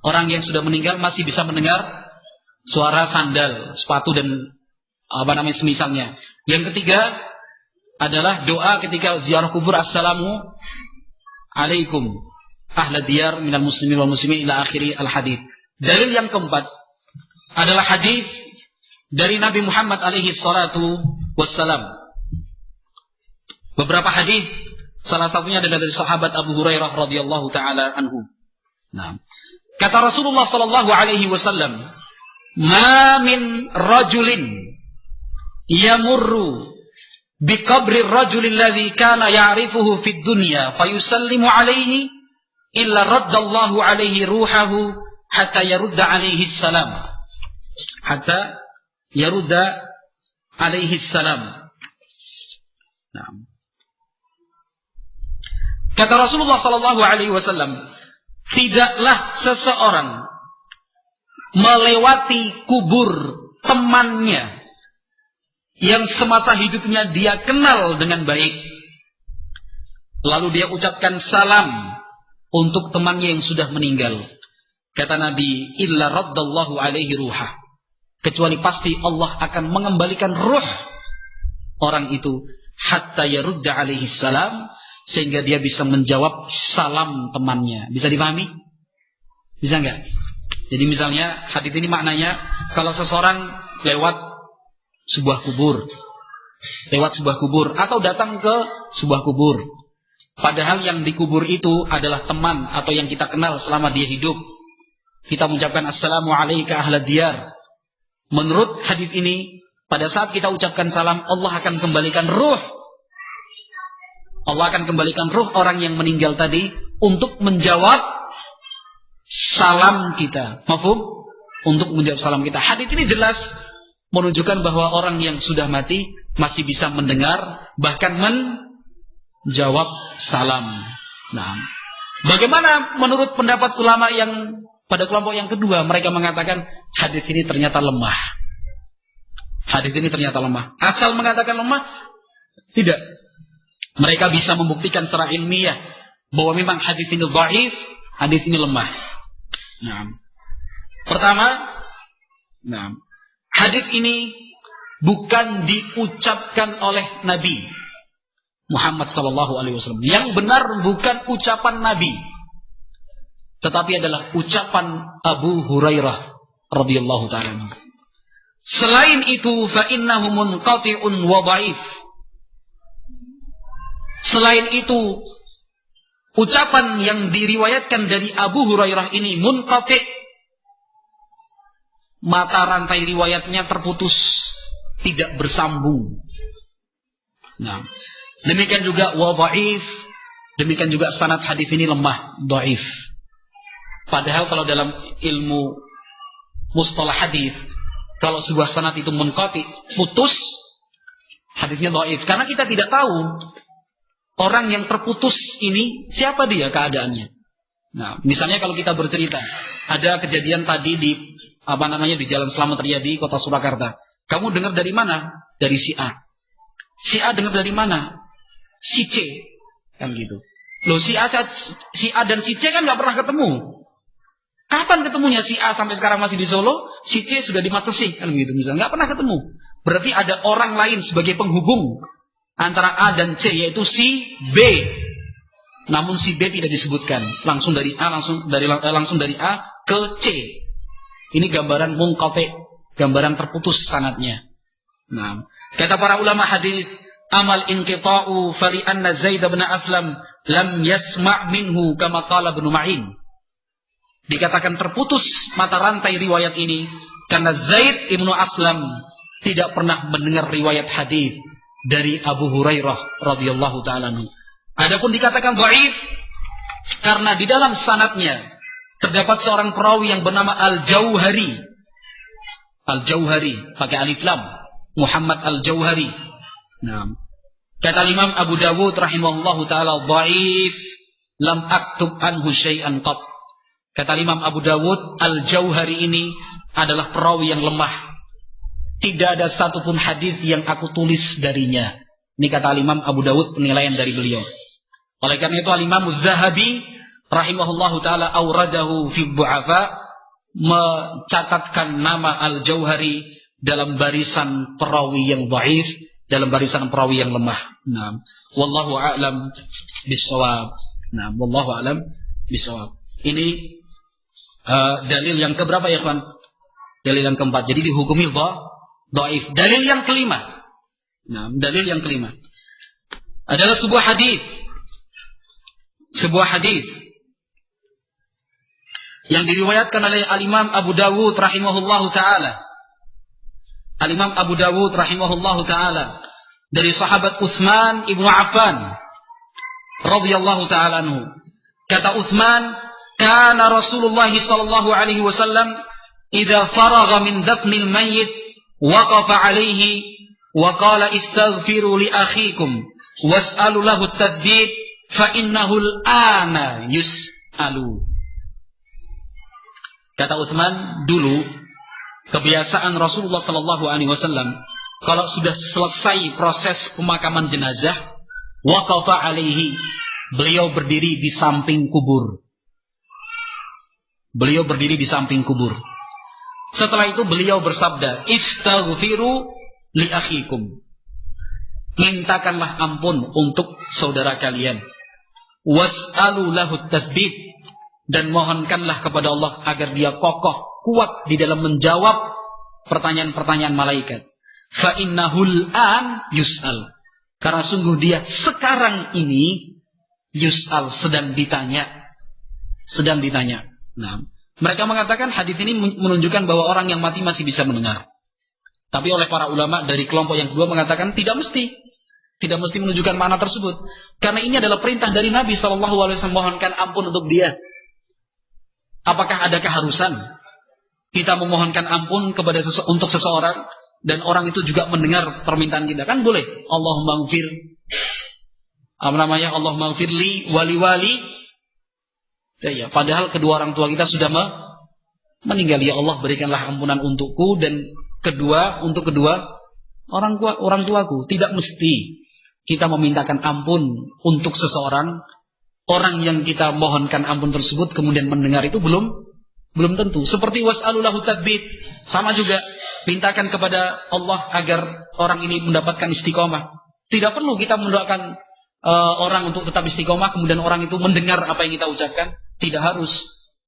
Orang yang sudah meninggal masih bisa mendengar suara sandal, sepatu dan semisalnya. Yang ketiga adalah doa ketika ziarah kubur, assalamu alaikum ahla diyar minal muslimin wal muslimin ila akhiri al-hadits. Dalil yang keempat adalah hadis dari Nabi Muhammad alaihi salatu wassalam. Beberapa hadis, salah satunya adalah dari sahabat Abu Hurairah radhiyallahu taala anhu. Nah, kata Rasulullah sallallahu alaihi wasallam, "Ma min rajulin yamurru biqabri ar-rajuli alladhi kana ya'rifuhu fid dunya fayusallimu alaihi illa raddallahu alaihi ruhahu hatta yarudda alaihi salam." Hatta yarudda alaihi salam. Nah. Kata Rasulullah sallallahu alaihi wasallam, tidaklah seseorang melewati kubur temannya yang semasa hidupnya dia kenal dengan baik, lalu dia ucapkan salam untuk temannya yang sudah meninggal. Kata Nabi, illa raddallahu alaihi ruhah, kecuali pasti Allah akan mengembalikan ruh orang itu hatta yarudda alaihi salam, sehingga dia bisa menjawab salam temannya. Bisa dipahami? Bisa enggak? Jadi misalnya hadis ini maknanya kalau seseorang lewat sebuah kubur atau datang ke sebuah kubur, padahal yang dikubur itu adalah teman atau yang kita kenal selama dia hidup, kita mengucapkan assalamu alayka ahla diyar. Menurut hadis ini, pada saat kita ucapkan salam, Allah akan kembalikan ruh orang yang meninggal tadi untuk menjawab salam kita. Mafhum? Untuk menjawab salam kita. Hadis ini jelas menunjukkan bahwa orang yang sudah mati masih bisa mendengar, bahkan jawab salam. Nah, bagaimana menurut pendapat ulama yang pada kelompok yang kedua? Mereka mengatakan hadis ini ternyata lemah. Hadis ini ternyata lemah. Asal mengatakan lemah, tidak. Mereka bisa membuktikan secara ilmiah bahwa memang hadis ini dhaif, hadis ini lemah. Nah, pertama, hadis ini bukan diucapkan oleh Nabi Muhammad SAW. Yang benar bukan ucapan Nabi, tetapi adalah ucapan Abu Hurairah radhiyallahu ta'ala. Selain itu, fa innahu munqati'un wa dhaif. Selain itu, ucapan yang diriwayatkan dari Abu Hurairah ini munqati', mata rantai riwayatnya terputus, tidak bersambung. Nah, demikian juga wa dhaif, demikian juga sanad hadis ini lemah, dhaif. Padahal kalau dalam ilmu mustalah hadis, kalau sebuah sanad itu munqati, putus, hadisnya dhaif. Karena kita tidak tahu orang yang terputus ini siapa dia keadaannya. Nah, misalnya kalau kita bercerita, ada kejadian tadi di di Jalan Slamet Riyadi, Kota Surakarta. Kamu dengar dari mana? Dari si A. Si A dengar dari mana? Si C. Kan gitu. Loh, si A dan si C kan nggak pernah ketemu. Kapan ketemunya si A sampai sekarang masih di Solo, si C sudah di Matesi, kan begitu misalnya, nggak pernah ketemu. Berarti ada orang lain sebagai penghubung antara A dan C, yaitu si B. Namun si B tidak disebutkan, langsung dari A ke C. Ini gambaran munqati', gambaran terputus sanadnya. Nah, kata para ulama hadis, amal inqita'u fali anna Zaid bin Aslam lam yasma' minhu kama qala Ibnu Ma'in. Dikatakan terputus mata rantai riwayat ini karena Zaid ibnu Aslam tidak pernah mendengar riwayat hadis dari Abu Hurairah radhiyallahu ta'ala anhu. Adapun dikatakan dhaif karena di dalam sanadnya terdapat seorang perawi yang bernama Al-Jauhari. Al-Jauhari pakai alif lam, Muhammad Al-Jauhari. Nah, kata Imam Abu Dawud rahimahullahu ta'ala, dhaif lam aktub anhu syai'an qat. Kata Imam Abu Dawud, Al-Jauhari ini adalah perawi yang lemah. Tidak ada satupun hadis yang aku tulis darinya. Ini kata Imam Abu Dawud, penilaian dari beliau. Oleh karena itu Al-Imam Az-Zahabi rahimahullahu taala auradahu fi du'afa, mencatatkan nama Al-Jauhari dalam barisan perawi yang dhaif, dalam barisan perawi yang lemah. Nah, wallahu a'lam bissawab. Nah, wallahu a'lam bissawab. Ini dalil yang keberapa ya kawan? Dalil yang keempat. Jadi dihukumi dhaif. Dalil yang kelima. Nah, dalil yang kelima adalah sebuah hadis. Sebuah hadis yang diriwayatkan oleh Al-Imam Abu Dawud rahimahullahu taala. Al-Imam Abu Dawud rahimahullahu taala dari sahabat Utsman ibnu Affan radhiyallahu taala anhu. Kata Utsman, kana Rasulullah sallallahu alaihi wasallam idza faragha min dafnil mayyit waqafa alaihi wa qala istaghfiru li akhikum was'alu lahu at-tathbit fa innahu al-ana yus'alu. Kata Utsman, dulu kebiasaan Rasulullah sallallahu alaihi wasallam kalau sudah selesai proses pemakaman jenazah, waqafa alaihi, beliau berdiri di samping kubur. Beliau berdiri di samping kubur. Setelah itu beliau bersabda, istaghfiru li akhikum. Mintakanlah ampun untuk saudara kalian. Was'alu lahu tathbit, dan mohonkanlah kepada Allah agar dia kokoh, kuat di dalam menjawab pertanyaan-pertanyaan malaikat. Fa innahul an yus'al. Karena sungguh dia sekarang ini yus'al, sedang ditanya. Sedang ditanya. Nah, mereka mengatakan hadis ini menunjukkan bahwa orang yang mati masih bisa mendengar. Tapi oleh para ulama dari kelompok yang kedua mengatakan tidak mesti menunjukkan makna tersebut. Karena ini adalah perintah dari Nabi SAW, mohonkan ampun untuk dia. Apakah ada keharusan kita memohonkan ampun kepada untuk seseorang dan orang itu juga mendengar permintaan kita? Kan boleh. Allahumma ighfir Allahumma ighfirli wali. Ya, padahal kedua orang tua kita sudah meninggal. Ya Allah, berikanlah ampunan untukku dan untuk kedua orang tuaku. Tidak mesti kita memintakan ampun untuk seseorang, orang yang kita mohonkan ampun tersebut kemudian mendengar itu belum tentu. Seperti was'alulahu tatsbit, sama juga mintakan kepada Allah agar orang ini mendapatkan istiqomah. Tidak perlu kita mendoakan orang untuk tetap istiqomah kemudian orang itu mendengar apa yang kita ucapkan. Tidak harus.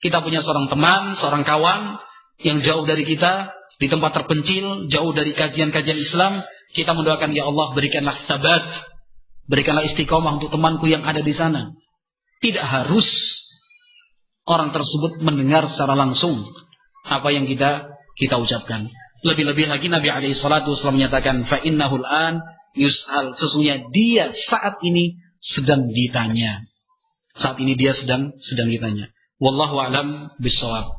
Kita punya seorang teman, seorang kawan yang jauh dari kita, di tempat terpencil, jauh dari kajian-kajian Islam, kita mendoakan, ya Allah, berikanlah sabat, berikanlah istiqomah untuk temanku yang ada di sana. Tidak harus orang tersebut mendengar secara langsung apa yang kita ucapkan. Lebih-lebih lagi Nabi alaihi salatu wasallam menyatakan, fa innahul an yus'al, sesungguhnya dia saat ini sedang ditanya. Saat ini dia sedang ditanya. Wallahu a'lam bishawab.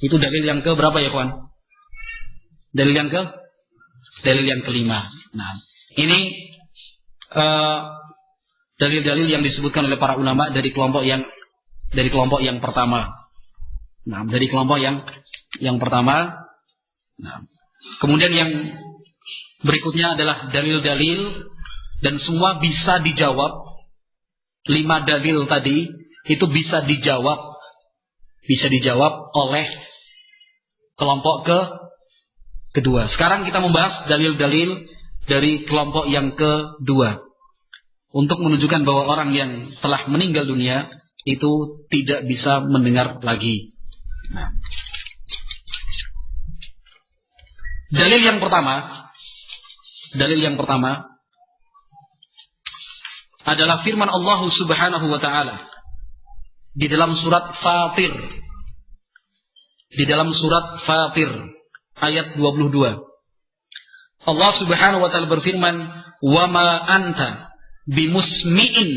Itu dalil yang ke berapa ya, kawan? Dalil yang kelima. Nah, ini dalil-dalil yang disebutkan oleh para ulama dari kelompok yang pertama. Nah, dari kelompok yang pertama. Nah, kemudian yang berikutnya adalah dalil-dalil dan semua bisa dijawab. 5 dalil tadi itu bisa dijawab oleh kelompok kedua. Sekarang kita membahas dalil-dalil dari kelompok yang kedua untuk menunjukkan bahwa orang yang telah meninggal dunia itu tidak bisa mendengar lagi. Nah, dalil yang pertama adalah firman Allah Subhanahu wa taala di dalam surat Fatir. Di dalam surat Fatir ayat 22. Allah Subhanahu wa taala berfirman, "Wa ma anta bimusmi'in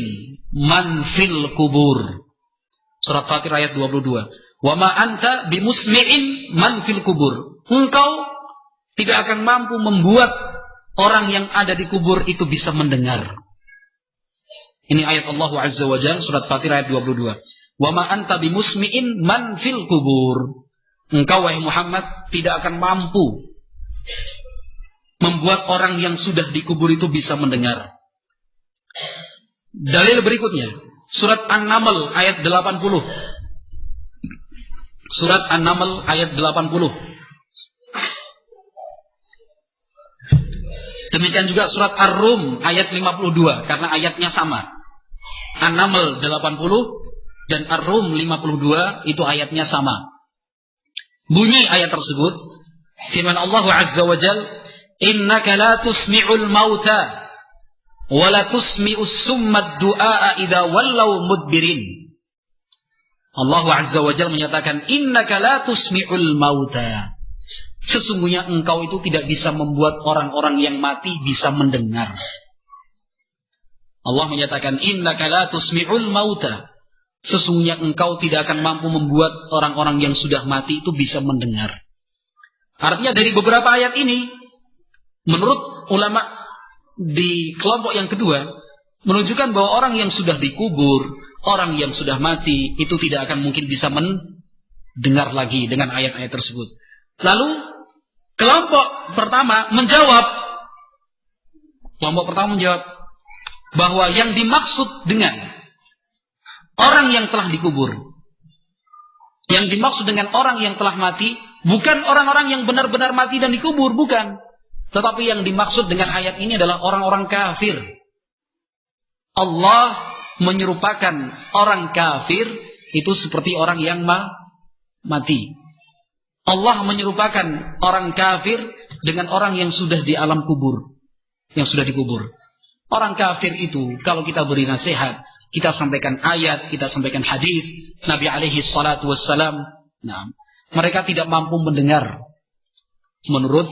man fil kubur." Surat Fatir ayat 22. "Wa ma anta bimusmi'in man fil kubur." Engkau tidak akan mampu membuat orang yang ada di kubur itu bisa mendengar. Ini ayat Allah Azza wa Jalla, surat Fatir ayat 22. Wa ma anta bimusmi'in man fil kubur. Engkau wahai Muhammad tidak akan mampu membuat orang yang sudah dikubur itu bisa mendengar. Dalil berikutnya, surat An-Naml ayat 80. Surat An-Naml ayat 80. Demikian juga surat Ar-Rum ayat 52 karena ayatnya sama. An-Naml 80 dan Ar-Rum 52 itu ayatnya sama. Bunyi ayat tersebut, firman Allah Azza wa Jalla, "Innaka la tusmi'ul mauta wa la tusmi'us summad du'a idza wallaw mudbirin." Allah Azza wa Jalla menyatakan, "Innaka la tusmi'ul mauta." Sesungguhnya engkau itu tidak bisa membuat orang-orang yang mati bisa mendengar. Allah menyatakan, innaka la tusmi'ul mauta. Sesungguhnya engkau tidak akan mampu membuat orang-orang yang sudah mati itu bisa mendengar. Artinya dari beberapa ayat ini, menurut ulama di kelompok yang kedua, menunjukkan bahwa orang yang sudah dikubur, orang yang sudah mati, itu tidak akan mungkin bisa mendengar lagi dengan ayat-ayat tersebut. Lalu, kelompok pertama menjawab bahwa yang dimaksud dengan orang yang telah dikubur, yang dimaksud dengan orang yang telah mati, bukan orang-orang yang benar-benar mati dan dikubur, bukan. Tetapi yang dimaksud dengan ayat ini adalah orang-orang kafir. Allah menyerupakan orang kafir itu seperti orang yang mati. Allah menyerupakan orang kafir dengan orang yang sudah di alam kubur, yang sudah dikubur. Orang kafir itu kalau kita beri nasihat, kita sampaikan ayat, kita sampaikan hadis Nabi alaihi salatu wassalam, nah, mereka tidak mampu mendengar menurut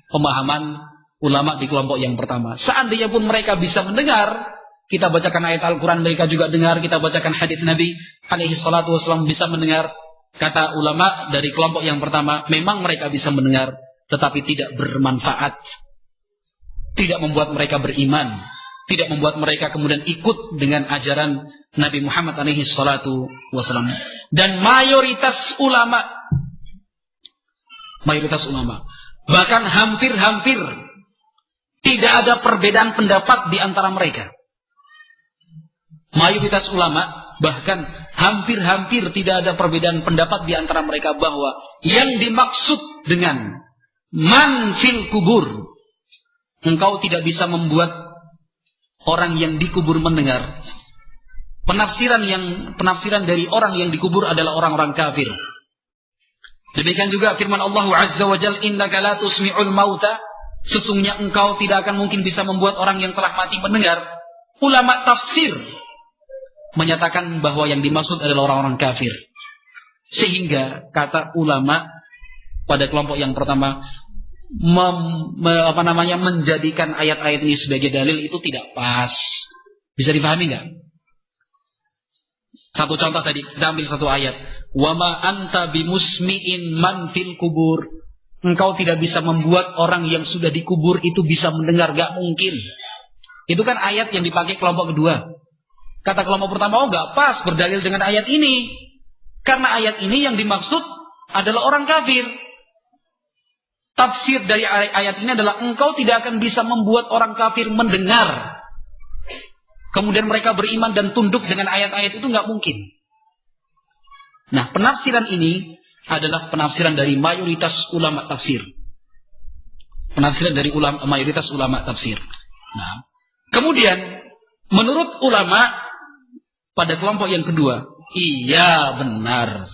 pemahaman ulama di kelompok yang pertama. Seandainya pun mereka bisa mendengar, kita bacakan ayat Al-Quran, mereka juga dengar, kita bacakan hadis Nabi alaihi salatu wassalam, bisa mendengar. Kata ulama dari kelompok yang pertama, memang mereka bisa mendengar, tetapi tidak bermanfaat, tidak membuat mereka beriman, tidak membuat mereka kemudian ikut dengan ajaran Nabi Muhammad alaihi salatu wasallam. Dan mayoritas ulama, bahkan hampir-hampir tidak ada perbedaan pendapat di antara mereka. Mayoritas ulama, bahkan hampir-hampir tidak ada perbedaan pendapat di antara mereka bahwa yang dimaksud dengan man fil kubur, engkau tidak bisa membuat orang yang dikubur mendengar. Penafsiran dari orang yang dikubur adalah orang-orang kafir. Demikian juga firman Allah Azza wa Jalla, innaka la tusmi'ul mauta, sesungguhnya engkau tidak akan mungkin bisa membuat orang yang telah mati mendengar. Ulama tafsir menyatakan bahwa yang dimaksud adalah orang-orang kafir. Sehingga kata ulama pada kelompok yang pertama menjadikan ayat-ayat ini sebagai dalil itu tidak pas. Bisa dipahami nggak? Satu contoh tadi, kita ambil satu ayat. Wa ma anta bimusmi'in man fil kubur. Engkau tidak bisa membuat orang yang sudah dikubur itu bisa mendengar, gak mungkin. Itu kan ayat yang dipakai kelompok kedua. Kata kelompok pertama, gak pas berdalil dengan ayat ini. Karena ayat ini yang dimaksud adalah orang kafir. Tafsir dari ayat ini adalah engkau tidak akan bisa membuat orang kafir mendengar. Kemudian mereka beriman dan tunduk dengan ayat-ayat itu nggak mungkin. Nah, penafsiran ini adalah penafsiran dari mayoritas ulama tafsir. Penafsiran dari mayoritas ulama tafsir. Nah, kemudian menurut ulama pada kelompok yang kedua, iya benar.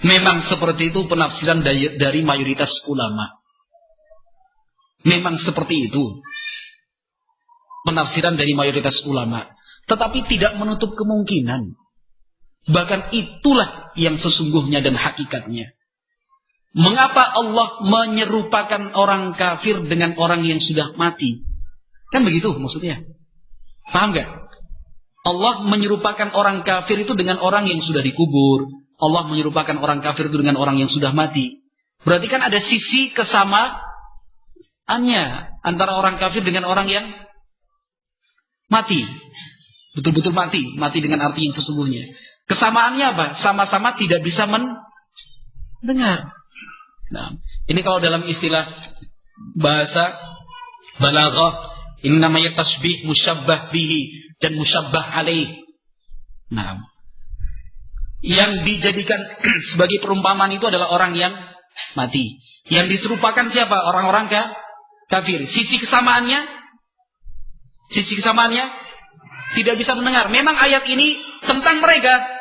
Memang seperti itu penafsiran dari mayoritas ulama. Memang seperti itu penafsiran dari mayoritas ulama. Tetapi tidak menutup kemungkinan. Bahkan itulah yang sesungguhnya dan hakikatnya. Mengapa Allah menyerupakan orang kafir dengan orang yang sudah mati? Kan begitu maksudnya. Paham gak? Allah menyerupakan orang kafir itu dengan orang yang sudah dikubur. Allah menyerupakan orang kafir itu dengan orang yang sudah mati. Berarti kan ada sisi kesamaannya antara orang kafir dengan orang yang mati. Betul-betul mati. Mati dengan arti yang sesungguhnya. Kesamaannya apa? Sama-sama tidak bisa mendengar. Nah, ini kalau dalam istilah bahasa balaghah, ini namanya tasbih musyabbah bihi dan musyabbah alaih. Nah, yang dijadikan sebagai perumpamaan itu adalah orang yang mati. Yang diserupakan siapa? Orang-orang kafir. Sisi kesamaannya tidak bisa mendengar. Memang ayat ini tentang mereka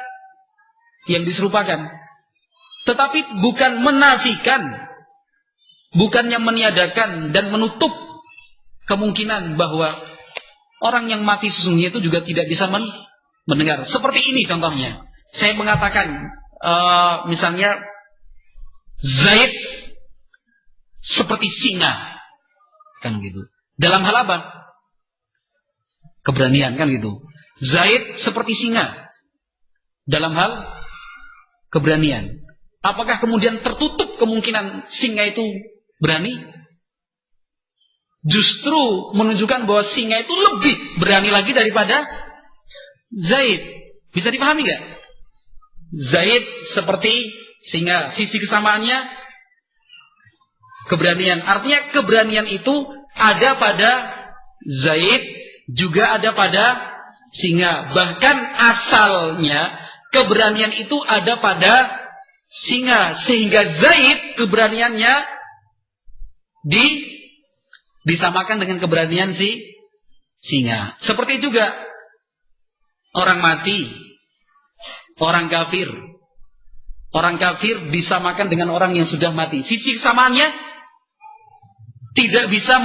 yang diserupakan. Tetapi bukan menafikan, bukannya meniadakan dan menutup kemungkinan bahwa orang yang mati sesungguhnya itu juga tidak bisa mendengar. Seperti ini contohnya. Saya mengatakan, misalnya Zaid seperti singa, kan gitu. Dalam hal apa? Keberanian, kan gitu. Zaid seperti singa dalam hal keberanian. Apakah kemudian tertutup kemungkinan singa itu berani? Justru menunjukkan bahwa singa itu lebih berani lagi daripada Zaid. Bisa dipahami gak? Zaid seperti singa. Sisi kesamaannya keberanian. Artinya keberanian itu ada pada Zaid, juga ada pada singa. Bahkan asalnya keberanian itu ada pada singa. Sehingga Zaid keberaniannya disamakan dengan keberanian si singa. Seperti juga orang mati, orang kafir. Orang kafir disamakan dengan orang yang sudah mati. Sisi kesamaannya tidak bisa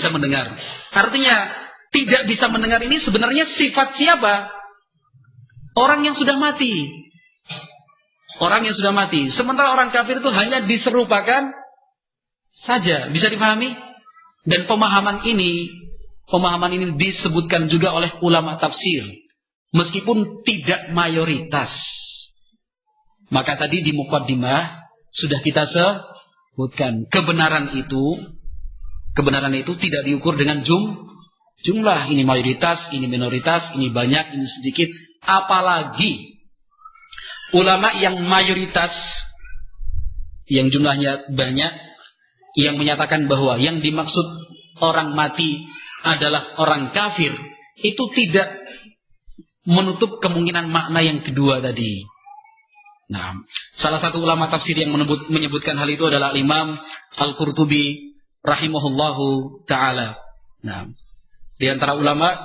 mendengar. Artinya tidak bisa mendengar ini sebenarnya sifat siapa? Orang yang sudah mati. Orang yang sudah mati. Sementara orang kafir itu hanya diserupakan saja. Bisa dipahami? Dan pemahaman ini disebutkan juga oleh ulama tafsir. Meskipun tidak mayoritas. Maka tadi di muqaddimah sudah kita sebutkan. Kebenaran itu kebenaran itu tidak diukur dengan jumlah. Ini mayoritas, ini minoritas, ini banyak, ini sedikit. Apalagi ulama yang mayoritas, yang jumlahnya banyak, yang menyatakan bahwa yang dimaksud orang mati adalah orang kafir, itu tidak menutup kemungkinan makna yang kedua tadi. Nah, salah satu ulama tafsir yang menyebutkan hal itu adalah Imam Al-Qurtubi rahimahullahu ta'ala. Nah, di antara ulama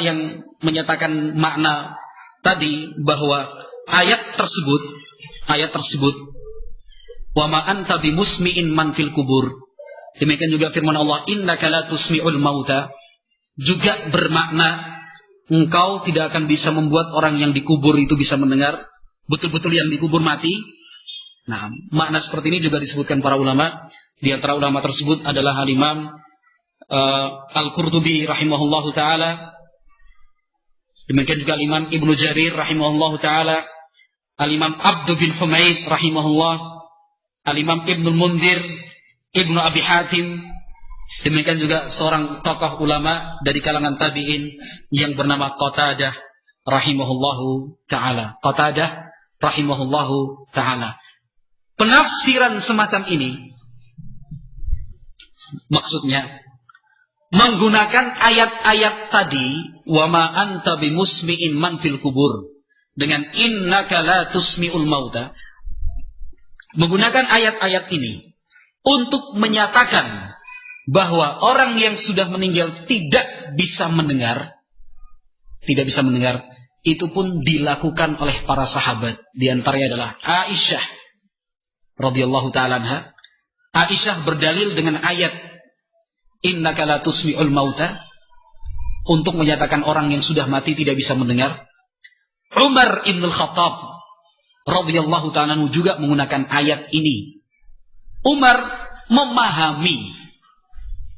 yang menyatakan makna tadi bahwa ayat tersebut wa ma anta bimusmi'in man fil kubur. Demikian juga firman Allah, innaka la tusmi'ul mauta, juga bermakna engkau tidak akan bisa membuat orang yang dikubur itu bisa mendengar, betul-betul yang dikubur mati. Nah, makna seperti ini juga disebutkan para ulama. Di antara ulama tersebut adalah Al-Imam Al-Qurtubi rahimahullahu ta'ala. Demikian juga Al-Imam Ibnu Jarir rahimahullahu ta'ala, Al-Imam Abdu bin Humaid rahimahullah, Al-Imam Ibnul Mundir, Ibnu Abi Hatim. Demikian juga seorang tokoh ulama dari kalangan tabi'in yang bernama Qatadah rahimahullahu ta'ala. Penafsiran semacam ini maksudnya menggunakan ayat-ayat tadi, wa ma anta bimusmi'in man fil kubur, dengan innaka la tusmi'ul mauta, menggunakan ayat-ayat ini untuk menyatakan bahwa orang yang sudah meninggal tidak bisa mendengar, itu pun dilakukan oleh para sahabat. Di antaranya adalah Aisyah radhiyallahu ta'ala anha. Aisyah berdalil dengan ayat innaka la tusmi'ul mauta untuk menyatakan orang yang sudah mati tidak bisa mendengar. Umar ibn al-Khattab radhiyallahu ta'ala anhu juga menggunakan ayat ini. Umar memahami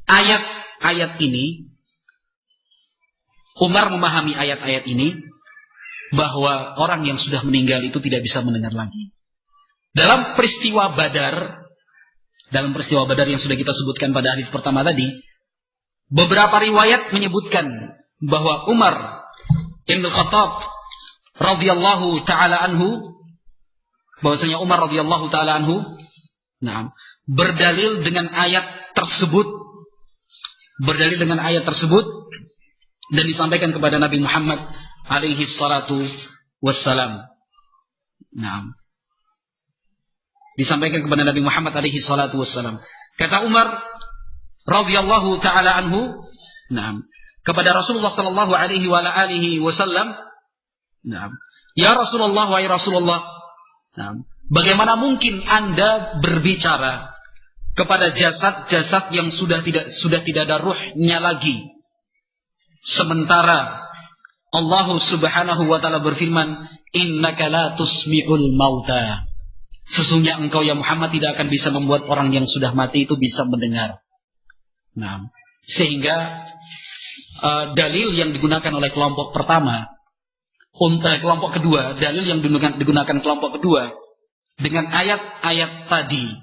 ayat-ayat ini. Umar memahami ayat-ayat ini bahwa orang yang sudah meninggal itu tidak bisa mendengar lagi. Dalam peristiwa Badar yang sudah kita sebutkan pada hadis pertama tadi, beberapa riwayat menyebutkan bahwa Umar ibn Khattab radhiyallahu ta'ala anhu, bahwasanya Umar radhiyallahu ta'ala anhu, berdalil dengan ayat tersebut dan disampaikan kepada Nabi Muhammad alaihi salatu wassalam. Disampaikan kepada Nabi Muhammad alaihi salatu wassalam. Kata Umar radhiyallahu ta'ala anhu, kepada Rasulullah sallallahu alaihi wa alihi wasallam, ya Rasulullah, wahai Rasulullah, bagaimana mungkin Anda berbicara kepada jasad-jasad yang sudah tidak ada ruhnya lagi, sementara Allah Subhanahu wa taala berfirman, innaka la tusmi'ul mauta. Sesungguhnya engkau ya Muhammad tidak akan bisa membuat orang yang sudah mati itu bisa mendengar. Sehingga dalil yang digunakan oleh kelompok pertama, kelompok kedua, dalil yang digunakan kelompok kedua dengan ayat-ayat tadi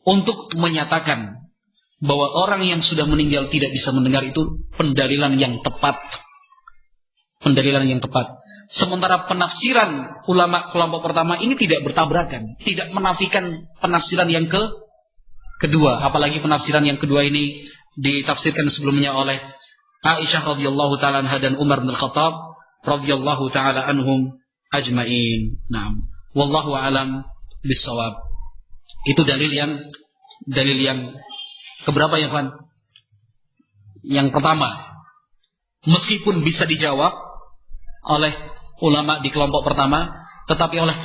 untuk menyatakan bahwa orang yang sudah meninggal tidak bisa mendengar itu pendalilan yang tepat. Sementara penafsiran ulama kelompok pertama ini tidak bertabrakan, tidak menafikan penafsiran yang kedua. Apalagi penafsiran yang kedua ini ditafsirkan sebelumnya oleh Aisyah radhiyallahu ta'ala anha dan Umar bin Khattab radhiyallahu ta'ala anhum ajma'in. Wallahu a'lam bissawab. Itu dalil yang keberapa ya, Fan? Yang pertama. Meskipun bisa dijawab oleh ulama di kelompok pertama, tetapi oleh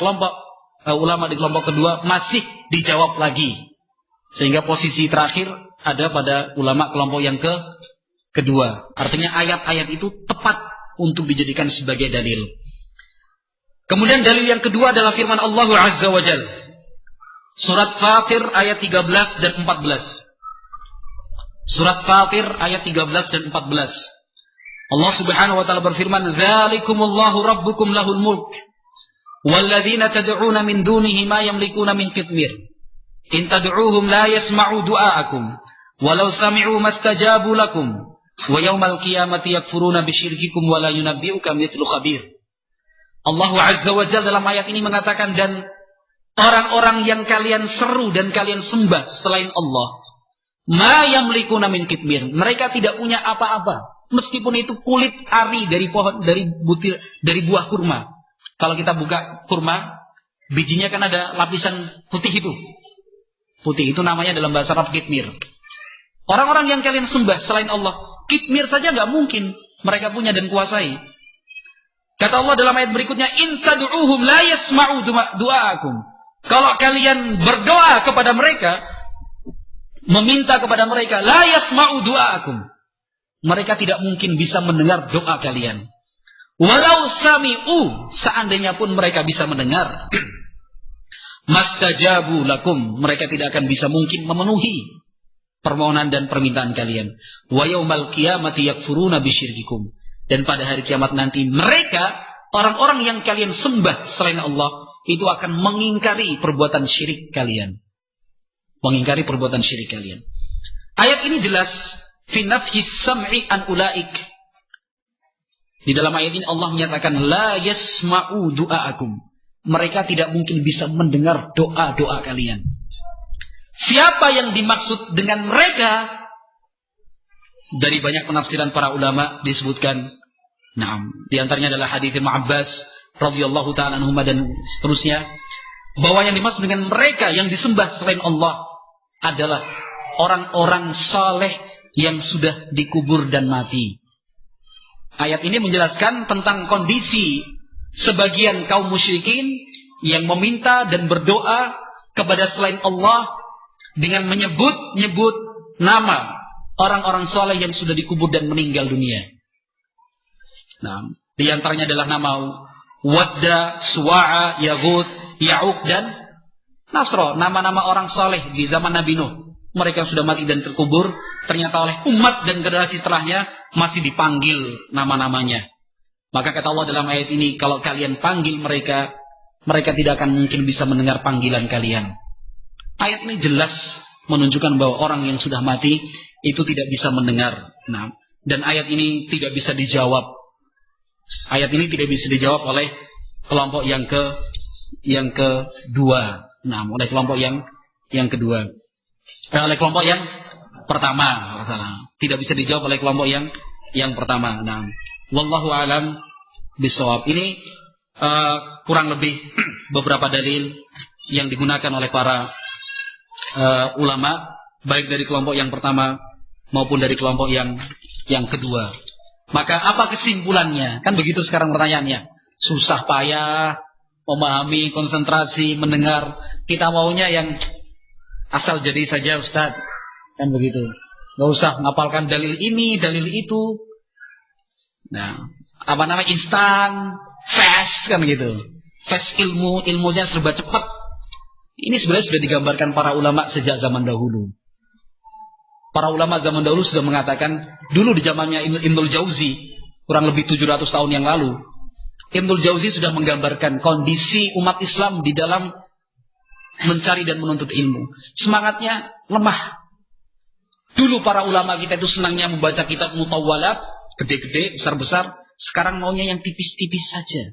ulama di kelompok kedua masih dijawab lagi. Sehingga posisi terakhir ada pada ulama kelompok yang kedua. Artinya ayat-ayat itu tepat untuk dijadikan sebagai dalil. Kemudian dalil yang kedua adalah firman Allah Azza wa Jalla. Surat Fatir ayat 13 dan 14. Surat Fatir ayat 13 dan 14. Allah Subhanahu wa taala berfirman, "Dzalikumullahu rabbukum lahul mulk walladzina tad'una min dunihi ma yamlikuna min qitmir In tad'uuhum la yasma'u du'aakum walau sami'u mastajabu lakum wa yaumal qiyamati yakfuruna bisyirkikum wa la yunabbi'uka mithlu khabir. Allah Azza wa Jalla dalam ayat ini mengatakan, dan orang-orang yang kalian seru dan kalian sembah selain Allah, ma yamlikuna min kitmir, mereka tidak punya apa-apa, meskipun itu kulit ari dari pohon, dari buah kurma. Kalau kita buka kurma, bijinya kan ada lapisan putih itu. Putih itu namanya dalam bahasa Arab kitmir. Orang-orang yang kalian sembah selain Allah, kitmir saja nggak mungkin mereka punya dan kuasai. Kata Allah dalam ayat berikutnya, in tad'uuhum la yasma'u du'aakum. Kalau kalian berdoa kepada mereka, meminta kepada mereka, la yasma'u du'aakum, mereka tidak mungkin bisa mendengar doa kalian. Walau sami'u, seandainya pun mereka bisa mendengar, mastajabu lakum, mereka tidak akan bisa mungkin memenuhi permohonan dan permintaan kalian. Wa yaumal qiyamati yakfuruna bisyirkikum, dan pada hari kiamat nanti mereka, orang-orang yang kalian sembah selain Allah, itu akan mengingkari perbuatan syirik kalian. Mengingkari perbuatan syirik kalian. Ayat ini jelas fi nafhis sam'i an ulaik. Di dalam ayat ini Allah menyatakan la yasma'u du'aakum, mereka tidak mungkin bisa mendengar doa-doa kalian. Siapa yang dimaksud dengan mereka? Dari banyak penafsiran para ulama disebutkan, nah, di antaranya adalah hadits Ibnu Abbas radhiyallahu taala anhu dan seterusnya, bahwa yang dimaksud dengan mereka yang disembah selain Allah adalah orang-orang saleh yang sudah dikubur dan mati. Ayat ini menjelaskan tentang kondisi sebagian kaum musyrikin yang meminta dan berdoa kepada selain Allah dengan menyebut-nyebut nama orang-orang soleh yang sudah dikubur dan meninggal dunia. Nah, di antaranya adalah nama Wadda, Suwa'a, Yaghut, Ya'uq dan Nasro, nama-nama orang soleh di zaman Nabi Nuh. Mereka sudah mati dan terkubur, ternyata oleh umat dan generasi setelahnya masih dipanggil nama-namanya. Maka kata Allah dalam ayat ini, kalau kalian panggil mereka, mereka tidak akan mungkin bisa mendengar panggilan kalian. Ayat ini jelas menunjukkan bahwa orang yang sudah mati itu tidak bisa mendengar. Nah, dan ayat ini tidak bisa dijawab. Ayat ini tidak bisa dijawab oleh kelompok yang kedua. Nah, oleh kelompok yang kedua. Oleh kelompok yang pertama, tidak bisa dijawab oleh kelompok yang pertama. Nah, wallahu alam bisawab. Ini kurang lebih beberapa dalil yang digunakan oleh para ulama, baik dari kelompok yang pertama maupun dari kelompok yang kedua. Maka apa kesimpulannya? Kan begitu sekarang pertanyaannya. Susah payah memahami, konsentrasi, mendengar. Kita maunya yang asal jadi saja, Ustaz. Kan begitu. Gak usah ngapalkan dalil ini, dalil itu. Nah, apa namanya, instan, fast kan gitu. Fast ilmunya serba cepat. Ini sebenarnya sudah digambarkan para ulama sejak zaman dahulu. Para ulama zaman dahulu sudah mengatakan, dulu di zamannya Ibnul Jauzi, kurang lebih 700 tahun yang lalu, Ibnul Jauzi sudah menggambarkan kondisi umat Islam di dalam mencari dan menuntut ilmu. Semangatnya lemah. Dulu para ulama kita itu senangnya membaca kitab mutawwalat, gede-gede, besar-besar. Sekarang maunya yang tipis-tipis saja.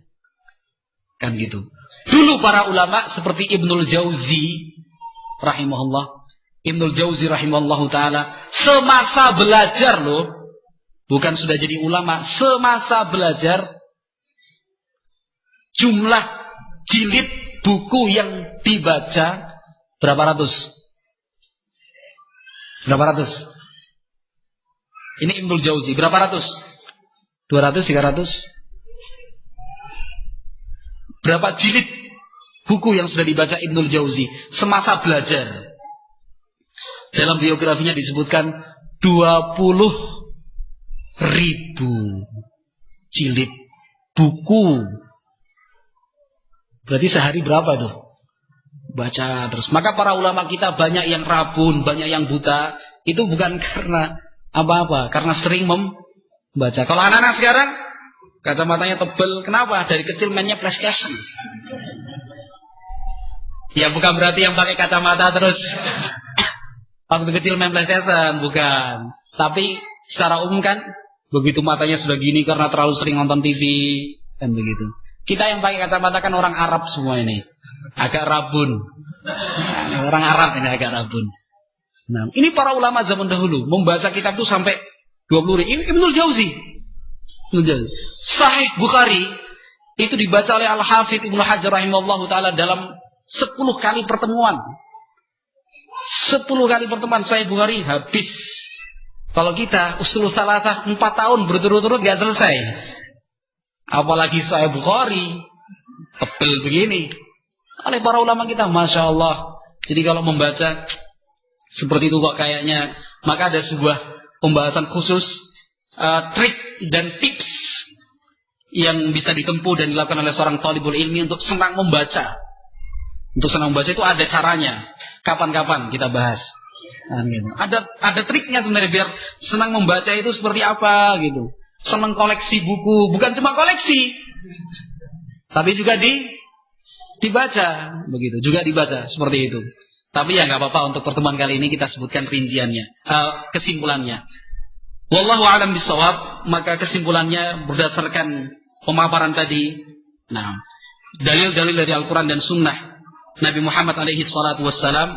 Kan gitu. Dulu para ulama seperti Ibnul Jauzi rahimahullah, Ibnul Jauzi rahimahullah ta'ala, semasa belajar loh, bukan sudah jadi ulama, semasa belajar, jumlah jilid buku yang dibaca berapa ratus? Berapa ratus? Ini Ibnul Jauzi, berapa ratus? 200, 300? Berapa jilid buku yang sudah dibaca Ibnul Jauzi semasa belajar? Dalam biografinya disebutkan 20.000 jilid buku. Berarti sehari berapa tuh? Baca terus. Maka para ulama kita banyak yang rabun, banyak yang buta. Itu bukan karena apa-apa, karena sering membaca. Kalau anak-anak sekarang kacamatanya tebal, kenapa? Dari kecil mainnya PlayStation. Ya bukan berarti yang pakai kacamata terus waktu kecil main PlayStation, bukan. Tapi secara umum kan begitu matanya sudah gini karena terlalu sering nonton TV kan begitu. Kita yang pakai kacamata kan orang Arab semua ini, agak rabun. Orang Arab ini agak rabun. Nah, ini para ulama zaman dahulu membaca kitab itu sampai 20 ribu. Ibnul Jauzi. Sahih Bukhari itu dibaca oleh Al-Hafidz Ibnu Hajar rahimahullahu taala dalam 10 kali pertemuan. 10 kali pertemuan Sahih Bukhari habis. Kalau kita usul salatah 4 tahun berturut-turut gak selesai. Apalagi Sahih Bukhari tebel begini. Oleh para ulama kita, Masya Allah. Jadi kalau membaca seperti itu kok kayaknya, maka ada sebuah pembahasan khusus trik dan tips yang bisa ditempuh dan dilakukan oleh seorang talibul ilmi untuk senang membaca. Untuk senang membaca itu ada caranya. Kapan-kapan kita bahas. Nah, gitu. Ada triknya sebenarnya biar senang membaca itu seperti apa gitu. Senang koleksi buku, bukan cuma koleksi, tapi juga dibaca begitu, juga dibaca seperti itu. Tapi ya nggak apa-apa, untuk pertemuan kali ini kita sebutkan rinciannya, kesimpulannya. Wallahu a'lam bishawab. Maka kesimpulannya berdasarkan pemaparan tadi, nah, dalil-dalil dari Al-Quran dan Sunnah Nabi Muhammad alaihi salatu wassalam.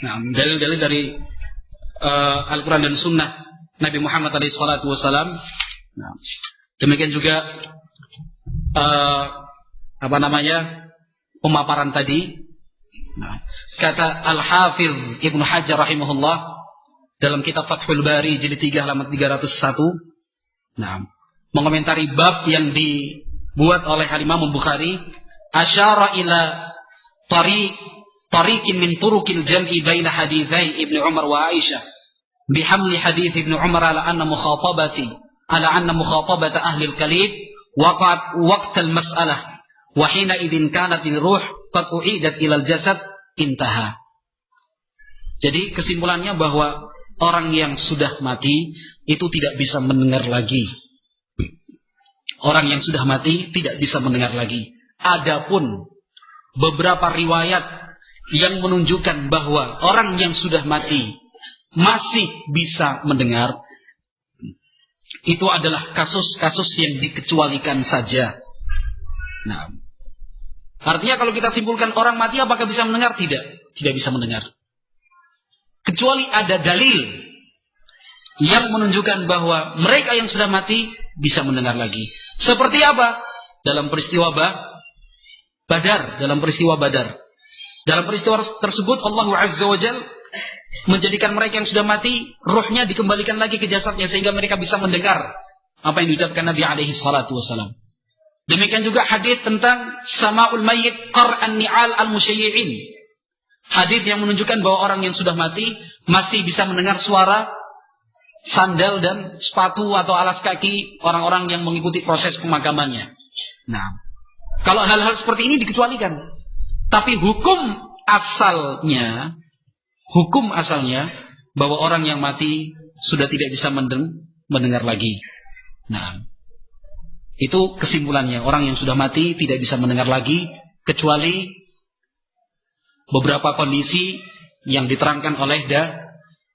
Nah, dalil-dalil dari Al-Quran dan Sunnah Nabi Muhammad alaihi salatu wassalam. Nah, demikian juga pemaparan tadi. Nah, kata Al-Hafidz Ibnu Hajar rahimahullah dalam kitab Fathul Bari jilid 3 halaman 301, nah, mengomentari bab yang dibuat oleh Imam Bukhari, asyara ila tariqin min turuqil jam'i baina haditsai Ibnu Umar wa Aisyah bihamli hadits Ibnu Umar ala anna mukhatabata ahli al-kalib waqat waqt al-mas'alah wa hina idzin kanat al-ruh qad u'idat ila al-jasad intaha. Jadi kesimpulannya bahwa orang yang sudah mati itu tidak bisa mendengar lagi. Orang yang sudah mati tidak bisa mendengar lagi. Adapun beberapa riwayat yang menunjukkan bahwa orang yang sudah mati masih bisa mendengar, itu adalah kasus-kasus yang dikecualikan saja. Nah, artinya kalau kita simpulkan orang mati apakah bisa mendengar? Tidak bisa mendengar. Kecuali ada dalil yang menunjukkan bahwa mereka yang sudah mati bisa mendengar lagi. Seperti apa? Dalam peristiwa Badar. Dalam peristiwa tersebut Allah Azza wa Jalla menjadikan mereka yang sudah mati, ruhnya dikembalikan lagi ke jasadnya sehingga mereka bisa mendengar apa yang diucapkan Nabi alaihi salatu wasallam. Demikian juga hadis tentang sama'ul mayyit qar'an ni'al al-musyayyi'in. Hadis yang menunjukkan bahwa orang yang sudah mati masih bisa mendengar suara sandal dan sepatu atau alas kaki orang-orang yang mengikuti proses pemakamannya. Nah, kalau hal-hal seperti ini dikecualikan. Tapi hukum asalnya bahwa orang yang mati sudah tidak bisa mendengar lagi. Nah, itu kesimpulannya. Orang yang sudah mati tidak bisa mendengar lagi kecuali beberapa kondisi yang diterangkan oleh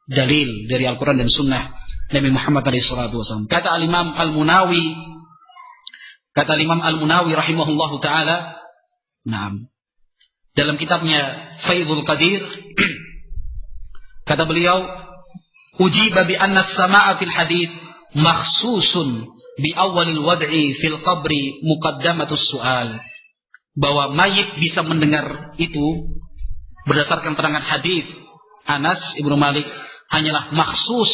dalil dari Al-Quran dan Sunnah Nabi Muhammad SAW. Kata Al-Imam Al-Munawi rahimahullahu ta'ala, nah, dalam kitabnya Faidul Qadir, kata beliau, ujiba bi anna as-sama'a fil hadith makhsusun bi awalil wad'i fil qabri muqaddamatus su'al. Bahwa mayit bisa mendengar itu berdasarkan terangan hadis Anas Ibnu Malik hanyalah maksus,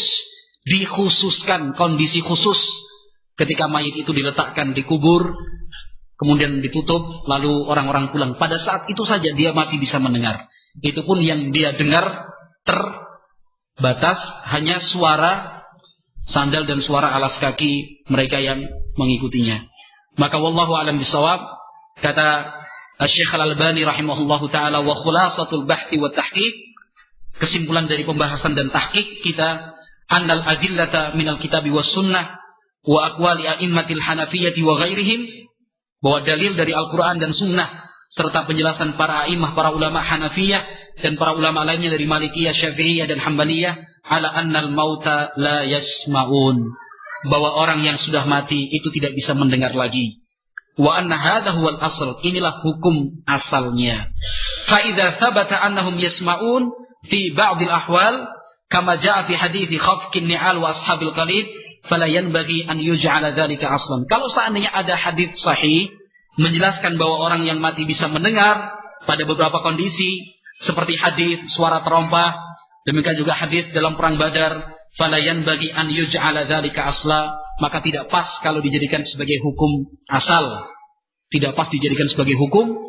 dikhususkan kondisi khusus ketika mayit itu diletakkan di kubur, kemudian ditutup, lalu orang-orang pulang. Pada saat itu saja dia masih bisa mendengar. Itu pun yang dia dengar terbatas, hanya suara sandal dan suara alas kaki mereka yang mengikutinya. Maka wallahu a'lam bishawab, kata Syekh Al-Albani rahimahullahu ta'ala, wa khulasatul bahthi wa tahqiq, kesimpulan dari pembahasan dan tahqiq kita, annal adillata minal kitabi was sunnah wa aqwali a'immatil hanafiyyati wa ghairihim, bahwa dalil dari Al-Quran dan Sunnah serta penjelasan para a'imah, para ulama Hanafiyah dan para ulama lainnya dari Malikiyah, Syafi'iyah dan Hambaliyah, ala annal mauta la yasma'un, bahwa orang yang sudah mati itu tidak bisa mendengar lagi. Wa anna hadha huwal asl, inilah hukum asalnya. Fa idza thabata annahum yasma'un fi ba'dil ahwal kama jaa fi hadithi khafqin ni'al wa ashabil qalib fala yanbaghi an yuj'ala dzalika aslan. Kalau seandainya ada hadis sahih menjelaskan bahwa orang yang mati bisa mendengar pada beberapa kondisi, seperti hadis suara terompah, demikian juga hadis dalam perang Badar, fala yanbaghi an yuj'ala dzalika asla, maka tidak pas kalau dijadikan sebagai hukum asal. Tidak pas dijadikan sebagai hukum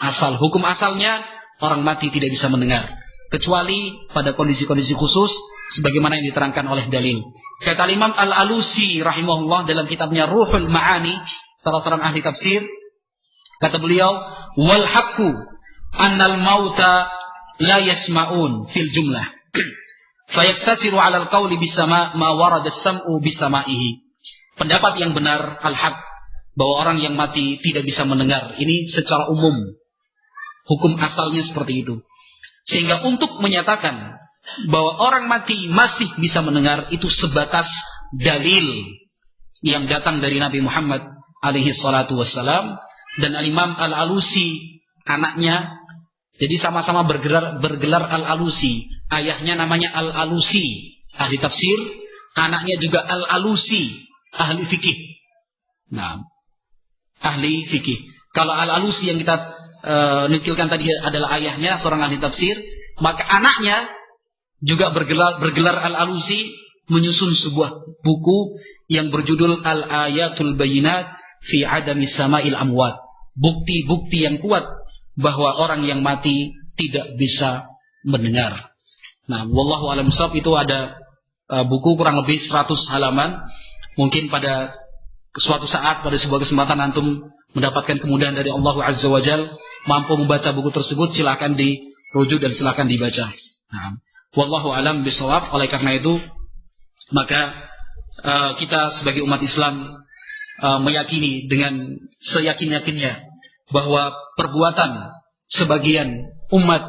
asal. Hukum asalnya orang mati tidak bisa mendengar, kecuali pada kondisi-kondisi khusus sebagaimana yang diterangkan oleh dalil. Kata Imam Al-Alusi rahimahullah dalam kitabnya Ruhul Ma'ani, salah seorang ahli tafsir, kata beliau, wal haqqu annal mauta la yasma'un fil jumlah fayaktasiru 'ala al-qawli bisama' ma warada as-sam'u bisama'ihi. Pendapat yang benar al-haq, bahwa orang yang mati tidak bisa mendengar, ini secara umum hukum asalnya seperti itu. Sehingga untuk menyatakan bahwa orang mati masih bisa mendengar itu sebatas dalil yang datang dari Nabi Muhammad alaihi salatu wassalam dan Al-Imam Al-Alusi anaknya. Jadi sama-sama bergelar Al-Alusi. Ayahnya namanya Al-Alusi, ahli tafsir, anaknya juga Al-Alusi, ahli fikih. Nah, ahli fikih. Kalau Al-Alusi yang kita nukilkan tadi adalah ayahnya, seorang ahli tafsir, maka anaknya juga bergelar Al-Alusi, menyusun sebuah buku yang berjudul Al-Ayatul Bayinat fi Adami Sama'il Amwat. Bukti-bukti yang kuat bahwa orang yang mati tidak bisa mendengar. Nah, wallahu a'lam bishawab, itu ada buku kurang lebih 100 halaman. Mungkin pada suatu saat, pada sebuah kesempatan antum mendapatkan kemudahan dari Allah Azza wa Jalla, mampu membaca buku tersebut, silakan dirujuk dan silakan dibaca. Nah, wallahu a'lam bishawab. Oleh karena itu, maka kita sebagai umat Islam meyakini dengan seyakin-yakinnya bahwa perbuatan sebagian umat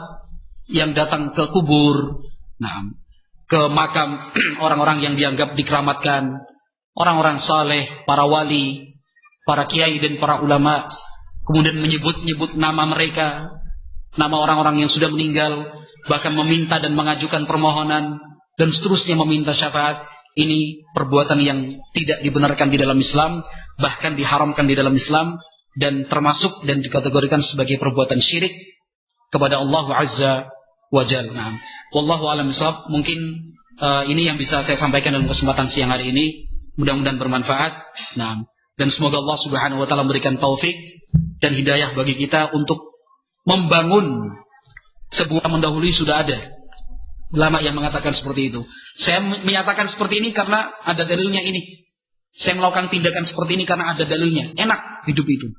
yang datang ke kubur, ke makam orang-orang yang dianggap dikeramatkan, orang-orang saleh, para wali, para kiai dan para ulama, kemudian menyebut-nyebut nama mereka, nama orang-orang yang sudah meninggal, bahkan meminta dan mengajukan permohonan dan seterusnya meminta syafaat, ini perbuatan yang tidak dibenarkan di dalam Islam, bahkan diharamkan di dalam Islam, dan termasuk dan dikategorikan sebagai perbuatan syirik kepada Allah Azza wa Jalla. Nah, wallahu a'lam bishawab. Mungkin ini yang bisa saya sampaikan dalam kesempatan siang hari ini. Mudah-mudahan bermanfaat. Nah, dan semoga Allah Subhanahu wa taala memberikan taufik dan hidayah bagi kita untuk membangun sebuah mendahului sudah ada ulama yang mengatakan seperti itu. Saya menyatakan seperti ini karena ada dalilnya ini. Saya melakukan tindakan seperti ini karena ada dalilnya. Enak hidup itu.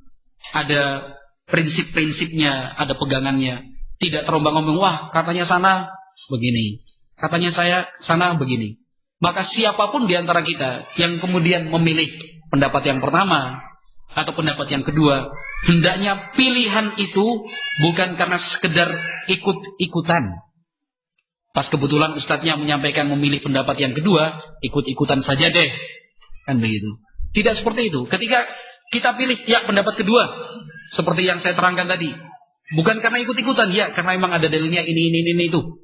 Ada prinsip-prinsipnya, ada pegangannya. Tidak terombang-ambing, wah katanya sana begini, katanya saya sana begini. Maka siapapun di antara kita yang kemudian memilih pendapat yang pertama atau pendapat yang kedua, hendaknya pilihan itu bukan karena sekedar ikut-ikutan. Pas kebetulan ustadznya menyampaikan memilih pendapat yang kedua, ikut-ikutan saja deh. Kan begitu. Tidak seperti itu. Ketika kita pilih ya pendapat kedua, seperti yang saya terangkan tadi, bukan karena ikut-ikutan, ya karena memang ada dalilnya ini itu.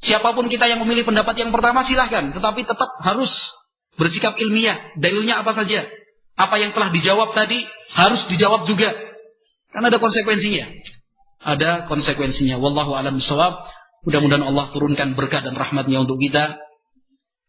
Siapapun kita yang memilih pendapat yang pertama silahkan, tetapi tetap harus bersikap ilmiah. Dalilnya apa saja? Apa yang telah dijawab tadi harus dijawab juga. Karena ada konsekuensinya. Ada konsekuensinya. Wallahu a'lam bishawab. Mudah-mudahan Allah turunkan berkah dan rahmatnya untuk kita.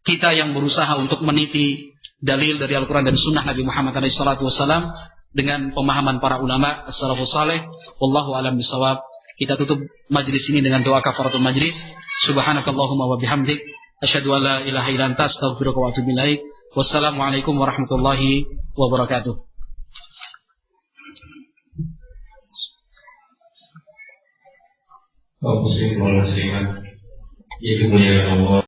Kita yang berusaha untuk meniti dalil dari Al-Quran dan Sunnah Nabi Muhammad SAW dengan pemahaman para ulama as-salafus saleh. Wallahu a'lam bishawab. Kita tutup majlis ini dengan doa kafaratul majlis. Subhanakallahumma wa bihamdik, asyhadu an la ilaha illa anta, astaghfiruka wa atubu ilaik. Wassalamualaikum warahmatullahi wabarakatuh. Muslim wal muslimat, yang dimuliakan Allah